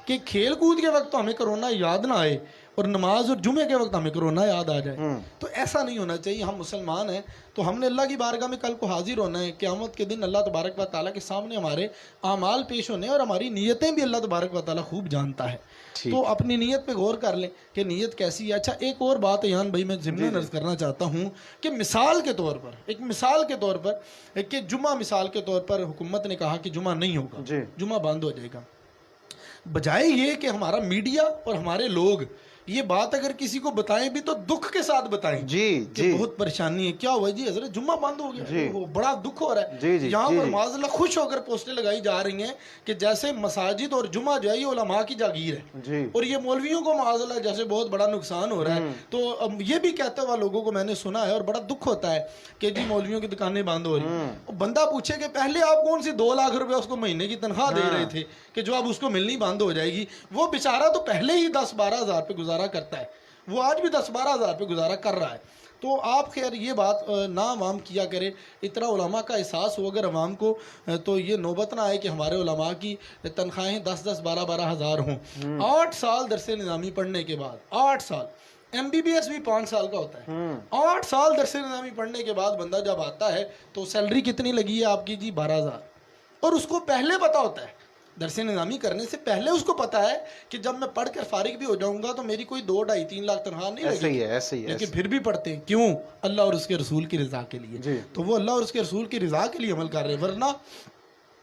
کہ کھیل کود کے وقت تو ہمیں کرونا یاد نہ آئے اور نماز اور جمعے کے وقت ہمیں کرونا یاد آ جائے. تو ایسا نہیں ہونا چاہیے. ہم مسلمان ہیں تو ہم نے اللہ کی بارگاہ میں کل کو حاضر ہونا ہے. قیامت کے دن اللہ تبارک و تعالیٰ کے سامنے ہمارے اعمال پیش ہونے اور ہماری نیتیں بھی اللہ تبارک و تعالیٰ خوب جانتا ہے. تو اپنی نیت پہ غور کر لیں کہ نیت کیسی ہے. اچھا ایک اور بات ایان بھائی میں ضمن عرض کرنا چاہتا ہوں کہ مثال کے طور پر، ایک مثال کے طور پر کہ جمعہ مثال کے طور پر حکومت نے کہا کہ جمعہ نہیں ہوگا، جمعہ بند ہو جائے گا. بجائے یہ کہ ہمارا میڈیا اور ہمارے لوگ یہ بات اگر کسی کو بتائیں بھی تو دکھ کے ساتھ بتائیں کہ بہت پریشانی ہے، کیا ہوا جی حضرت جمعہ بند ہو گیا، بڑا دکھ ہو رہا ہے. یہاں پر معاذ اللہ خوش ہو کر پوسٹیں لگائی جا رہی ہیں کہ جیسے مساجد اور جمعہ جو ہے یہ علماء کی جاگیر ہے اور یہ مولویوں کو معاذ اللہ جیسے بہت بڑا نقصان ہو رہا ہے. تو یہ بھی کہتے ہوا لوگوں کو میں نے سنا ہے اور بڑا دکھ ہوتا ہے کہ جی مولویوں کی دکانیں بند ہو رہی ہیں. بندہ پوچھے کہ پہلے آپ کون سی 2 لاکھ روپے اس کو مہینے کی تنخواہ دے رہے تھے کہ جو اب اس کو ملنی بند ہو جائے گی، وہ بیچارہ تو پہلے ہی 10-12 ہزار پہ گزارا کرتا ہے، وہ آج بھی 10-12 ہزار پہ گزارا کر رہا ہے. تو آپ خیر یہ بات نہ عوام کیا کرے. اتنا علماء کا احساس ہو اگر عوام کو تو یہ نوبت نہ آئے کہ ہمارے علماء کی تنخواہیں 10-10 12-12 ہزار ہوں. 8 سال درس نظامی پڑھنے کے بعد، 8 سال MBBS بھی 5 سال کا ہوتا ہے، 8 سال درس نظامی پڑھنے کے بعد بندہ جب آتا ہے تو سیلری کتنی لگی ہے آپ کی جی 12,000. اور اس کو پہلے پتا ہوتا ہے، درس نظامی کرنے سے پہلے اس کو پتا ہے کہ جب میں پڑھ کر فارغ بھی ہو جاؤں گا تو میری کوئی 2-2.5-3 لاکھ تنخواہ نہیں لگے گی. لیکن پھر بھی پڑھتے ہیں کیوں؟ اللہ اور اس کے رسول کی رضا کے لیے. تو وہ اللہ اور اس کے رسول کی رضا کے لیے عمل کر رہے ہیں. ورنہ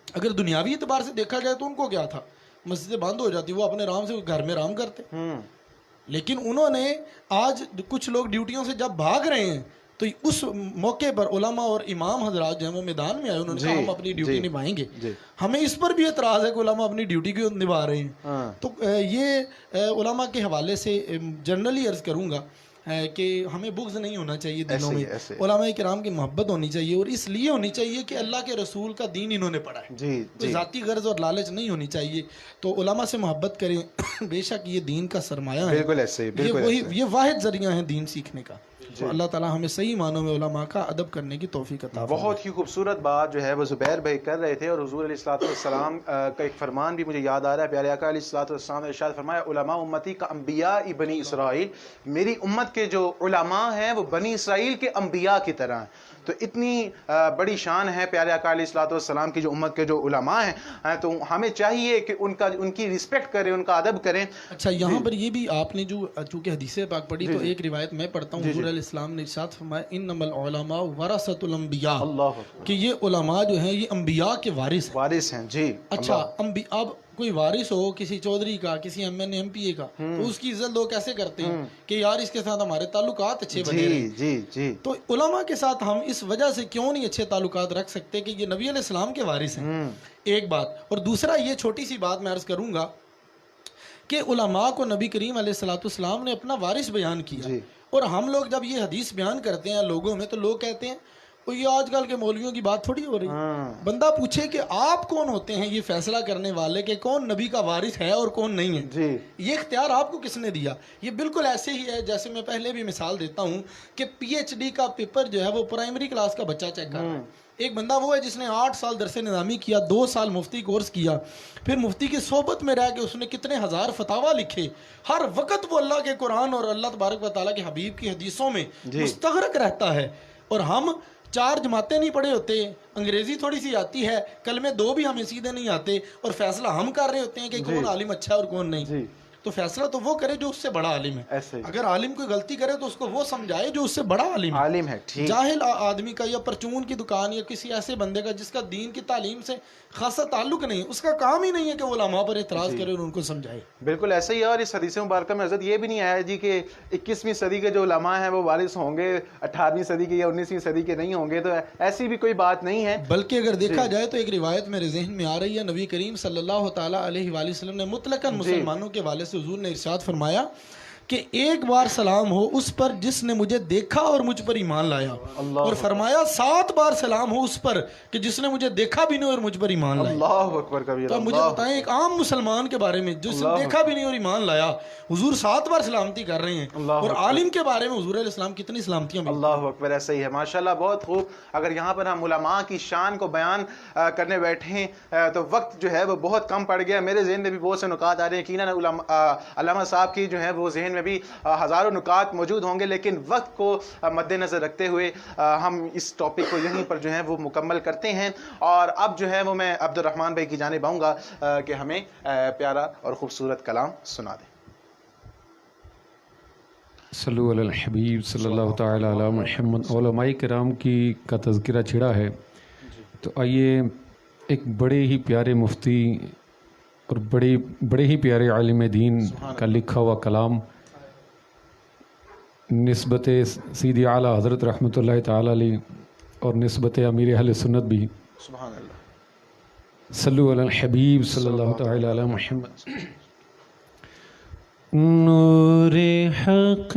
اگر دنیاوی اعتبار سے دیکھا جائے تو ان کو کیا تھا، مسجدیں بند ہو جاتی، وہ اپنے آرام سے گھر میں آرام کرتے. لیکن انہوں نے آج کچھ لوگ ڈیوٹیوں سے جب بھاگ رہے ہیں تو اس موقع پر علماء اور امام حضرات جو ہیں وہ میدان میں آئے، انہوں نے کہا ہم اپنی ڈیوٹی نبھائیں گے. ہمیں اس پر بھی اعتراض ہے کہ علماء اپنی ڈیوٹی کیوں نبھا رہے ہیں. تو یہ علماء کے حوالے سے جنرلی عرض کروں گا کہ ہمیں بغض نہیں ہونا چاہیے دلوں میں، علماء کرام کی محبت ہونی چاہیے اور اس لیے ہونی چاہیے کہ اللہ کے رسول کا دین انہوں نے پڑھا ہے. کوئی ذاتی غرض اور لالچ نہیں ہونی چاہیے. تو علماء سے محبت کریں، بے شک یہ دین کا سرمایہ ہے، یہ واحد ذریعہ ہے دین سیکھنے کا. تو اللہ تعالیٰ ہمیں صحیح معنوں میں علماء کا ادب کرنے کی توفیق عطا فرمائے. بہت ہی خوبصورت بات جو ہے وہ زبیر بھائی کر رہے تھے اور حضور علیہ الصلوۃ والسلام کا ایک فرمان بھی مجھے یاد آ رہا ہے. پیارے آقا علیہ الصلوۃ والسلام نے ارشاد فرمایا علماء امتی کا انبیاء بنی اسرائیل، میری امت کے جو علماء ہیں وہ بنی اسرائیل کے انبیاء کی طرح ہیں. تو اتنی بڑی شان ہے پیارے آقا علیہ الصلوۃ والسلام کی جو امت کے جو علماء ہیں، تو ہمیں چاہیے کہ ان کی رسپیکٹ کریں، ان کا ادب کریں۔ اچھا یہاں پر یہ بھی آپ نے جو چونکہ حدیث پاک پڑھی تو ایک روایت میں پڑھتا ہوں، حضور علیہ السلام نے ارشاد فرمایا انما العلماء ورثۃ الانبیاء، اللہ کہ یہ علماء جو ہیں یہ انبیاء کے وارث ہیں جی۔ اچھا اب کوئی وارث ہو کسی چودھری کا، کسی ایم این ایم پی اے کا، تو اس کی عزت لوگ کیسے کرتے ہیں کہ یار اس کے ساتھ ہمارے تعلقات اچھے بنے رہے۔ جی تو علماء کے ساتھ ہم اس وجہ سے کیوں نہیں اچھے تعلقات رکھ سکتے کہ یہ نبی علیہ السلام کے وارث ہیں، ایک بات۔ اور دوسرا یہ چھوٹی سی بات میں عرض کروں گا کہ علماء کو نبی کریم علیہ الصلوۃ والسلام نے اپنا وارث بیان کیا، اور ہم لوگ جب یہ حدیث بیان کرتے ہیں لوگوں میں تو لوگ کہتے ہیں یہ آج کل کے مولویوں کی بات تھوڑی ہو رہی ہے۔ بندہ پوچھے کہ آپ کون ہوتے ہیں یہ فیصلہ کرنے والے کہ کون نبی کا وارث ہے اور کون نہیں ہے؟ یہ اختیار آپ کو کس نے دیا؟ یہ بالکل ایسے ہی ہے جیسے میں پہلے بھی مثال دیتا ہوں کہ پی ایچ ڈی کا پیپر جو ہے وہ پرائمری کلاس کا بچہ چیک کر رہا ہے۔ ایک بندہ وہ ہے جس نے 8 سال درس نظامی کیا، 2 سال مفتی کورس کیا، پھر مفتی کی صحبت میں رہ کے اس نے کتنے ہزار فتاویٰ لکھے، ہر وقت وہ اللہ کے قرآن اور اللہ تبارک و تعالیٰ کے حبیب کی حدیثوں میں مستغرق رہتا ہے، اور ہم 4 جماعتیں نہیں پڑھے ہوتے، انگریزی تھوڑی سی آتی ہے، کلمے 2 بھی ہمیں سیدھے نہیں آتے، اور فیصلہ ہم کر رہے ہوتے ہیں کہ کون عالم اچھا ہے اور کون نہیں۔ تو فیصلہ تو وہ کرے جو اس سے بڑا عالم ہے، اگر عالم کوئی غلطی کرے تو اس کو وہ سمجھائے جو اس سے بڑا عالم ہے۔ جاہل آدمی کا یا پرچون کی دکان یا کسی ایسے بندے کا جس کا دین کی تعلیم سے خاصا تعلق نہیں، اس کا کام ہی نہیں ہے کہ وہ علماء پر اعتراض کرے اور ان کو سمجھائے۔ بالکل ایسا ہی ہے، اور اس حدیث مبارکہ میں حضرت یہ بھی نہیں آیا جی کہ 21ویں صدی کے جو علماء ہیں وہ وارث ہوں گے 18ویں صدی کے یا 19ویں صدی کے نہیں ہوں گے، تو ایسی بھی کوئی بات نہیں ہے۔ بلکہ اگر دیکھا جائے تو ایک روایت میرے ذہن میں آ رہی ہے، نبی کریم صلی اللہ تعالیٰ علیہ وآلہ وسلم نے مطلقاً مسلمانوں کے والے سے حضور نے ارشاد فرمایا کہ ایک بار سلام ہو اس پر جس نے مجھے دیکھا اور مجھ پر ایمان لایا، اور فرمایا 7 بار سلام ہو اس پر کہ جس نے مجھے دیکھا بھی نہیں اور مجھ پر ایمان لایا۔ اللہ اکبر کبیرہ۔ تو مجھے بتائیں ایک عام مسلمان کے بارے میں جس نے دیکھا بھی نہیں اور ایمان لایا، حضور 7 بار سلامتی کر رہے ہیں، اور عالم کے بارے میں حضور علیہ السلام کتنی سلامتیاں ملتی ہیں۔ اللہ اکبر، ایسا ہی ہے ماشاءاللہ، بہت خوب۔ اگر یہاں پر ہم علماء کی شان کو بیان کرنے بیٹھیں تو وقت جو ہے وہ بہت کم پڑ گیا۔ میرے ذہن میں بھی بہت سے نکات آ رہے ہیں، یقیناً علامہ صاحب کی جو ہے وہ ذہن میں بھی ہزاروں نکات موجود ہوں گے، لیکن وقت کو مد نظر رکھتے ہوئے ہم اس ٹاپک کو یہیں پر جو ہے وہ مکمل کرتے ہیں، اور اب جو ہے وہ میں عبد الرحمن بھائی کی جانب آؤں گا کہ ہمیں پیارا اور خوبصورت کلام سنا دیں۔ صلو علی الحبیب صلی اللہ تعالی علی محمد۔ علماء کرام کا تذکرہ چھڑا ہے، تو آئیے ایک بڑے ہی پیارے مفتی اور بڑے ہی پیارے عالم دین کا لکھا ہوا کلام نسبت سیدی اعلیٰ حضرت رحمۃ اللہ تعالی علیہ اور نسبت امیر اہل سنت بھی، سبحان اللہ، صلو علی الحبیب صلی اللہ تعالی علی محمد۔ نور حق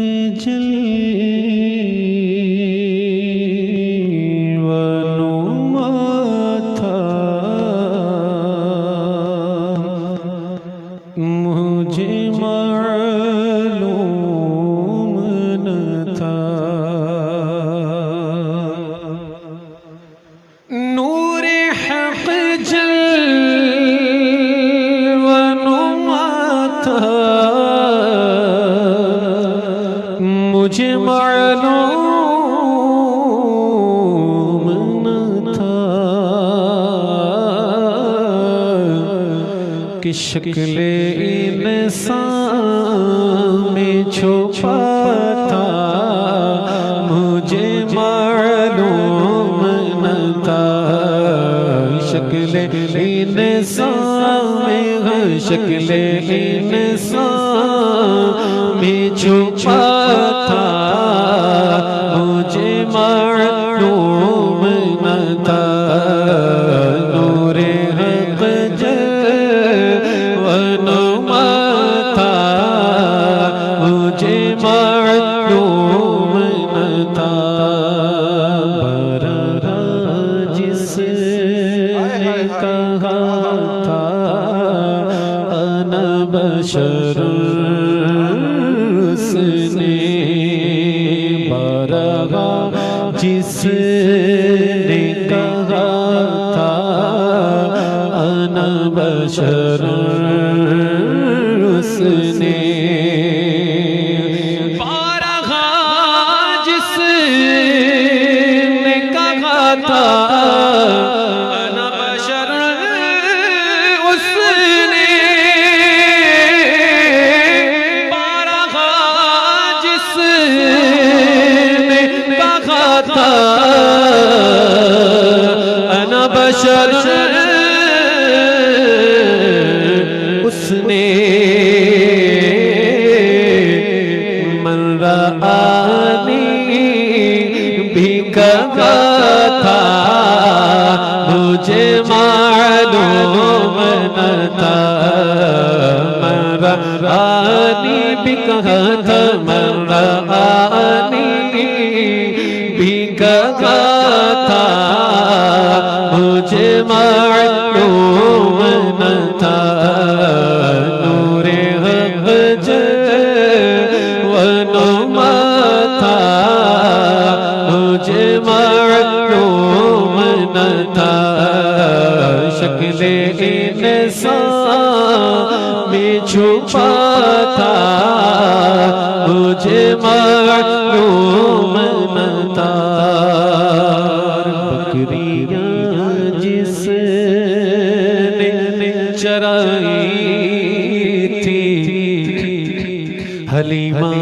ونما تھا مجھے معلوم نہ تھا، نور حق ونما تھا مجھے معلوم نہ تھا کہ شکل انسان میں چھپا تھا، مجھے معلوم نہ تھا شکل انسان میں، شکل انسان میں چھپا تھا، مجھے معلوم نہ تھا، نور حق ونما تھا مجھے معلوم نہ تھا، برا جس نے کہا تھا انا بشر، اس نے برا جس نے کہا تھا انا بشر، اس نے برا جس نے کہا کہا تھا مرآنی بھی کہا تھا مجھے معلوم نہ تھا نور حق ونما تھا مجھے معلوم نہ تھا شکل انسان میں چھپا تھا مجھے معلوم نہ تھا بکریاں جس نے چرائی تھی حلیمہ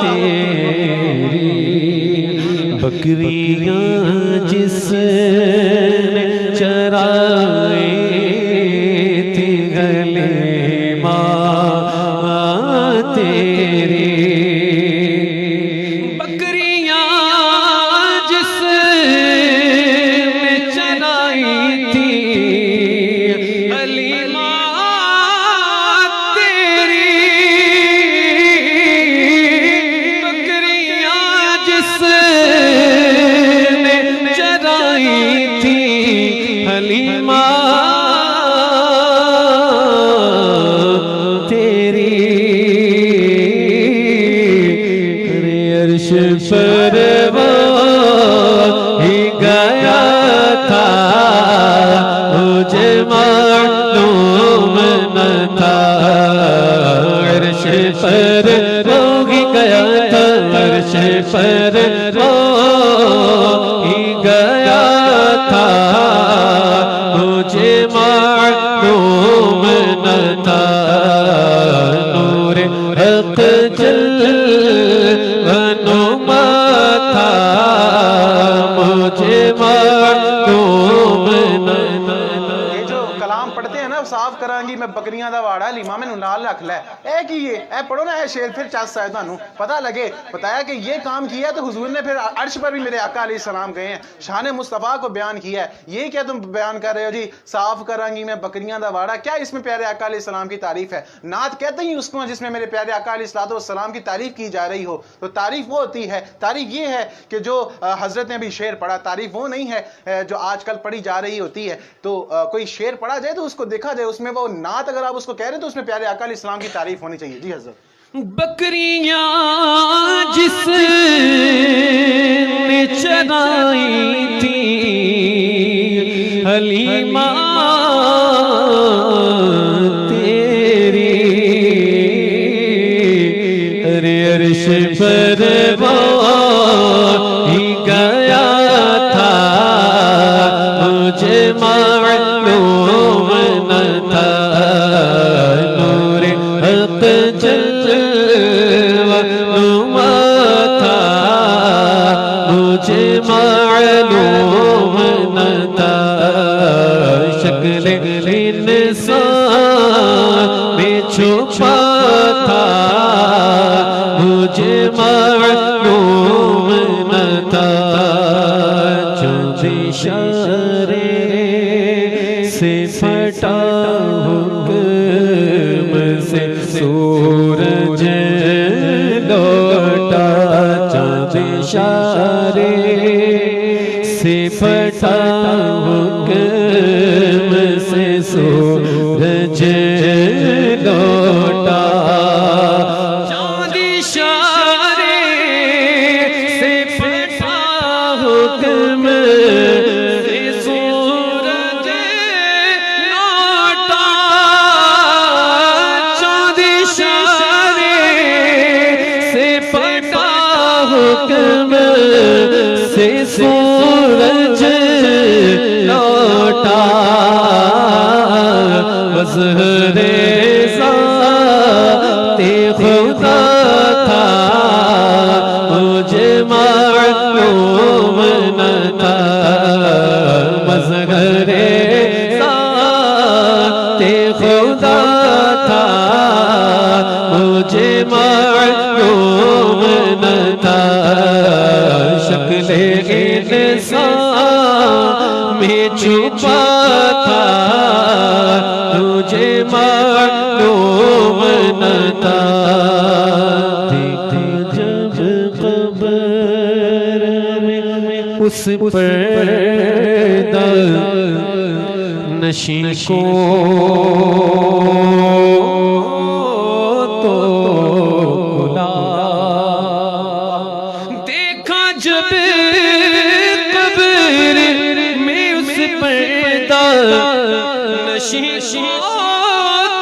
تیری بکریاں جس نے چرائی تھی حلیمہ تیری بکریاں جس نے چرائی تھی حلیمہ تیری بکریاں جس نے چرائی تھی حلیمہ تیری عرش پر ہی گیا تھا مجھے معلوم نہ تھا عرش پر ہی گیا تھا عرش پر ہی گیا تھا مجھے معلوم نہ تھا نور حق ونما تھا مجھے معلوم نہ تھا یہ جو کلام پڑھتے ہیں نا صاف کرانگی میں بکریاں دا واڑا لیما میں نال رکھ لے اے کی اے پڑھو نا اے شیر پھر چس آئے تانوں پتہ لگے بتایا کہ یہ کام کیا تو حضور نے پھر عرش پر بھی میرے آقا علیہ السلام گئے ہیں شان مصطفیٰ کو بیان کیا ہے یہ کیا تم بیان کر رہے ہو جی صاف کرانگی میں بکریاں دا واڑا کیا اس میں پیارے آقا علیہ السلام کی تعریف ہے نعت کہتے ہی اس کو جس میں میرے پیارے آقا علیہ السلام کی تعریف کی جا رہی ہو تو تعریف وہ ہوتی ہے تعریف یہ ہے کہ جو حضرت نے بھی شعر پڑھا تعریف وہ نہیں ہے جو آج کل پڑھی جا رہی ہوتی ہے تو کوئی شعر پڑھا جائے تو اس کو دیکھا جائے اس میں وہ نعت اگر آپ اس کو کہہ رہے ہیں تو اس میں پیارے آقا علیہ السلام کی تعریف ہونی چاہیے جی حضرت بکریاں جس نے چرائی تھی حلیمہ تیری عرش پر ہی گیا تھا مجھے معلوم نہ تھا نور حق ونما تھا مجھے معلوم نہ تھا شکل انسان میں چھپا تھا مجھے معلوم نہ تھا چاند اشارے سے پھٹا حکم سے سورج لوٹا چاند اشارے سے پھٹا حکم سے سورج لوٹا چاند اشارے سے پھٹا حکم سے سورج لوٹا چاند اشارے سے پھٹا حکم سے سورج لوٹا مظہر ذات خدا تھا مجھے معلوم نہ تھا مظہر ذات خدا تھا مجھے معلوم نہ تھا شکل انسان میں چھپا تھا تجھے معلوم اس پردہ نشین کو تو کھلا دیکھا جب قبر میں اس پردہ نشین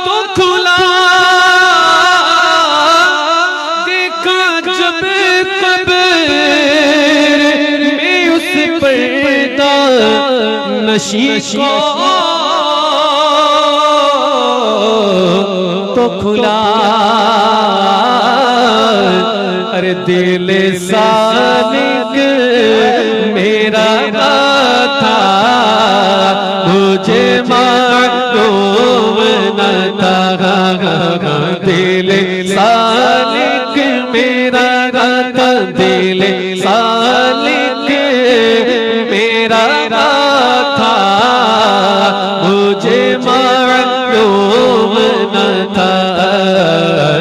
تو کھلا دیکھا جب قبر میں اس پردہ نشین تو کھلا ارے دل سالک میرا تھا مجھے معلوم نہ تھا دل سالک میرا تھا دل سالک میرا تھا مجھے معلوم نہ تھا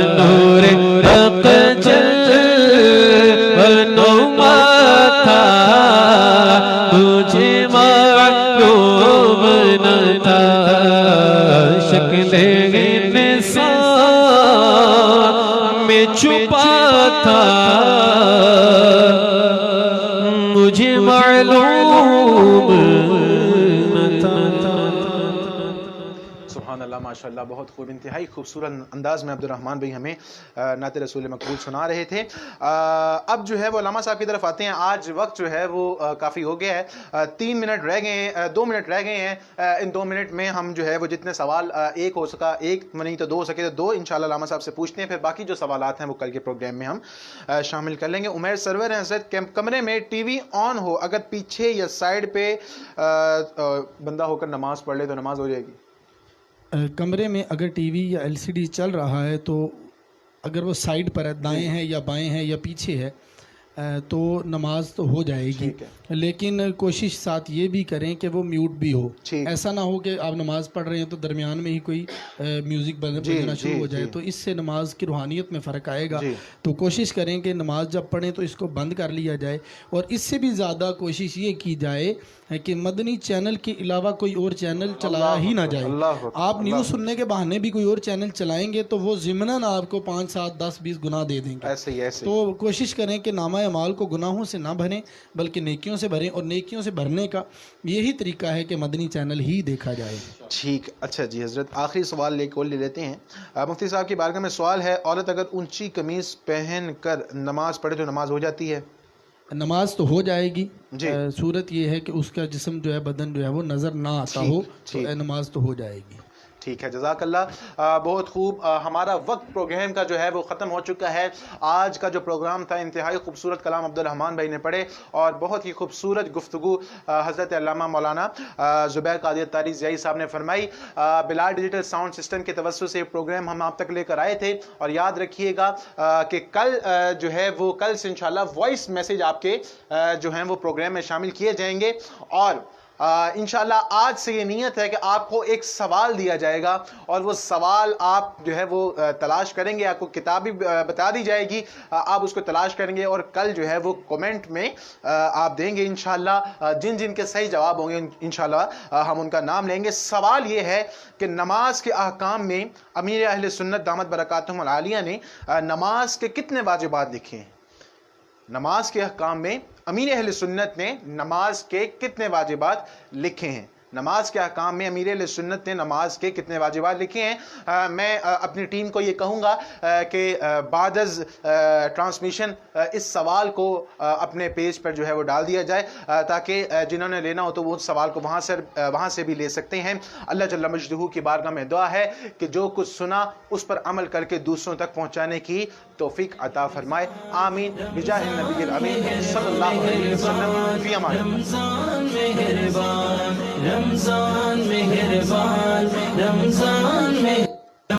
نور حق جلوہ تھا مجھے معلوم نہ تھا شکل انسان میں چھپا تھا مجھے معلوم نہ تھا سبحان اللہ ماشاءاللہ بہت خوب انتہائی خوبصورت انداز میں عبد الرحمن بھائی ہمیں نعت رسول مقبول سنا رہے تھے اب جو ہے وہ علامہ صاحب کی طرف آتے ہیں آج وقت جو ہے وہ کافی ہو گیا ہے 3 منٹ رہ گئے ہیں 2 منٹ رہ گئے ہیں ان 2 منٹ میں ہم جو ہے وہ جتنے سوال ایک ہو سکا ایک نہیں تو 2 ہو سکے تو 2 انشاءاللہ علامہ صاحب سے پوچھتے ہیں پھر باقی جو سوالات ہیں وہ کل کے پروگرام میں ہم شامل کر لیں گے عمیر سرور ہیں حضرت کمرے میں ٹی وی آن ہو اگر پیچھے یا سائڈ پہ بندہ ہو کر نماز پڑھ لے تو نماز ہو جائے گی کمرے میں اگر ٹی وی یا ایل سی ڈی چل رہا ہے تو اگر وہ سائڈ پر ہے دائیں ہیں یا بائیں ہیں یا پیچھے ہے تو نماز تو ہو جائے گی لیکن کوشش ساتھ یہ بھی کریں کہ وہ میوٹ بھی ہو ایسا نہ ہو کہ آپ نماز پڑھ رہے ہیں تو درمیان میں ہی کوئی میوزک بجنا شروع ہو جائے تو اس سے نماز کی روحانیت میں فرق آئے گا تو کوشش کریں کہ نماز جب پڑھیں تو اس کو بند کر لیا جائے اور اس سے بھی زیادہ کوشش یہ کی جائے کہ مدنی چینل کے علاوہ کوئی اور چینل چلایا ہی نہ جائے آپ نیوز سننے کے بہانے بھی کوئی اور چینل چلائیں گے تو وہ ضمناً آپ کو 5 7 10 20 گناہ دے دیں گے تو کوشش کریں کہ نامہ اعمال کو گناہوں سے نہ بھریں بلکہ نیکیوں سے بھریں اور نیکیوں سے بھرنے کا یہی طریقہ ہے کہ مدنی چینل ہی دیکھا جائے ٹھیک اچھا جی حضرت آخری سوال لے لیتے ہیں مفتی صاحب کی بارگاہ میں سوال ہے عورت اگر اونچی قمیض پہن کر نماز پڑھے تو نماز ہو جاتی ہے نماز تو ہو جائے گی صورت یہ ہے کہ اس کا جسم جو ہے بدن جو ہے وہ نظر نہ آتا ہو تو نماز تو ہو جائے گی ٹھیک ہے جزاک اللہ بہت خوب ہمارا وقت پروگرام کا جو ہے وہ ختم ہو چکا ہے آج کا جو پروگرام تھا انتہائی خوبصورت کلام عبد الرحمن بھائی نے پڑھے اور بہت ہی خوبصورت گفتگو حضرت علامہ مولانا زبیر قادری اتاری زیائی صاحب نے فرمائی بلال ڈیجیٹل ساؤنڈ سسٹم کے توسط سے پروگرام ہم آپ تک لے کر آئے تھے اور یاد رکھیے گا کہ کل جو ہے وہ کل سے انشاءاللہ وائس میسیج آپ کے جو ہیں وہ پروگرام میں شامل کیے جائیں گے اور انشاءاللہ آج سے یہ نیت ہے کہ آپ کو ایک سوال دیا جائے گا اور وہ سوال آپ جو ہے وہ تلاش کریں گے آپ کو کتاب بھی بتا دی جائے گی آپ اس کو تلاش کریں گے اور کل جو ہے وہ کومنٹ میں آپ دیں گے انشاءاللہ جن جن کے صحیح جواب ہوں گے انشاءاللہ ہم ان کا نام لیں گے سوال یہ ہے کہ نماز کے احکام میں امیر اہل سنت دامت برکاتہم العالیہ نے نماز کے کتنے واجبات لکھے ہیں نماز کے احکام میں امیر اہل سنت نے نماز کے کتنے واجبات لکھے ہیں نماز کے احکام میں امیر اہل سنت نے نماز کے کتنے واجبات لکھے ہیں میں اپنی ٹیم کو یہ کہوں گا کہ بعد از ٹرانسمیشن اس سوال کو اپنے پیج پر جو ہے وہ ڈال دیا جائے تاکہ جنہوں نے لینا ہو تو وہ سوال کو وہاں سے بھی لے سکتے ہیں اللہ جل مجدہ کی بارگاہ میں دعا ہے کہ جو کچھ سنا اس پر عمل کر کے دوسروں تک پہنچانے کی توفیق عطا فرمائے آمین بجاہ النبی الامین صلی اللہ علیہ وسلم فی امان رمضان مہربان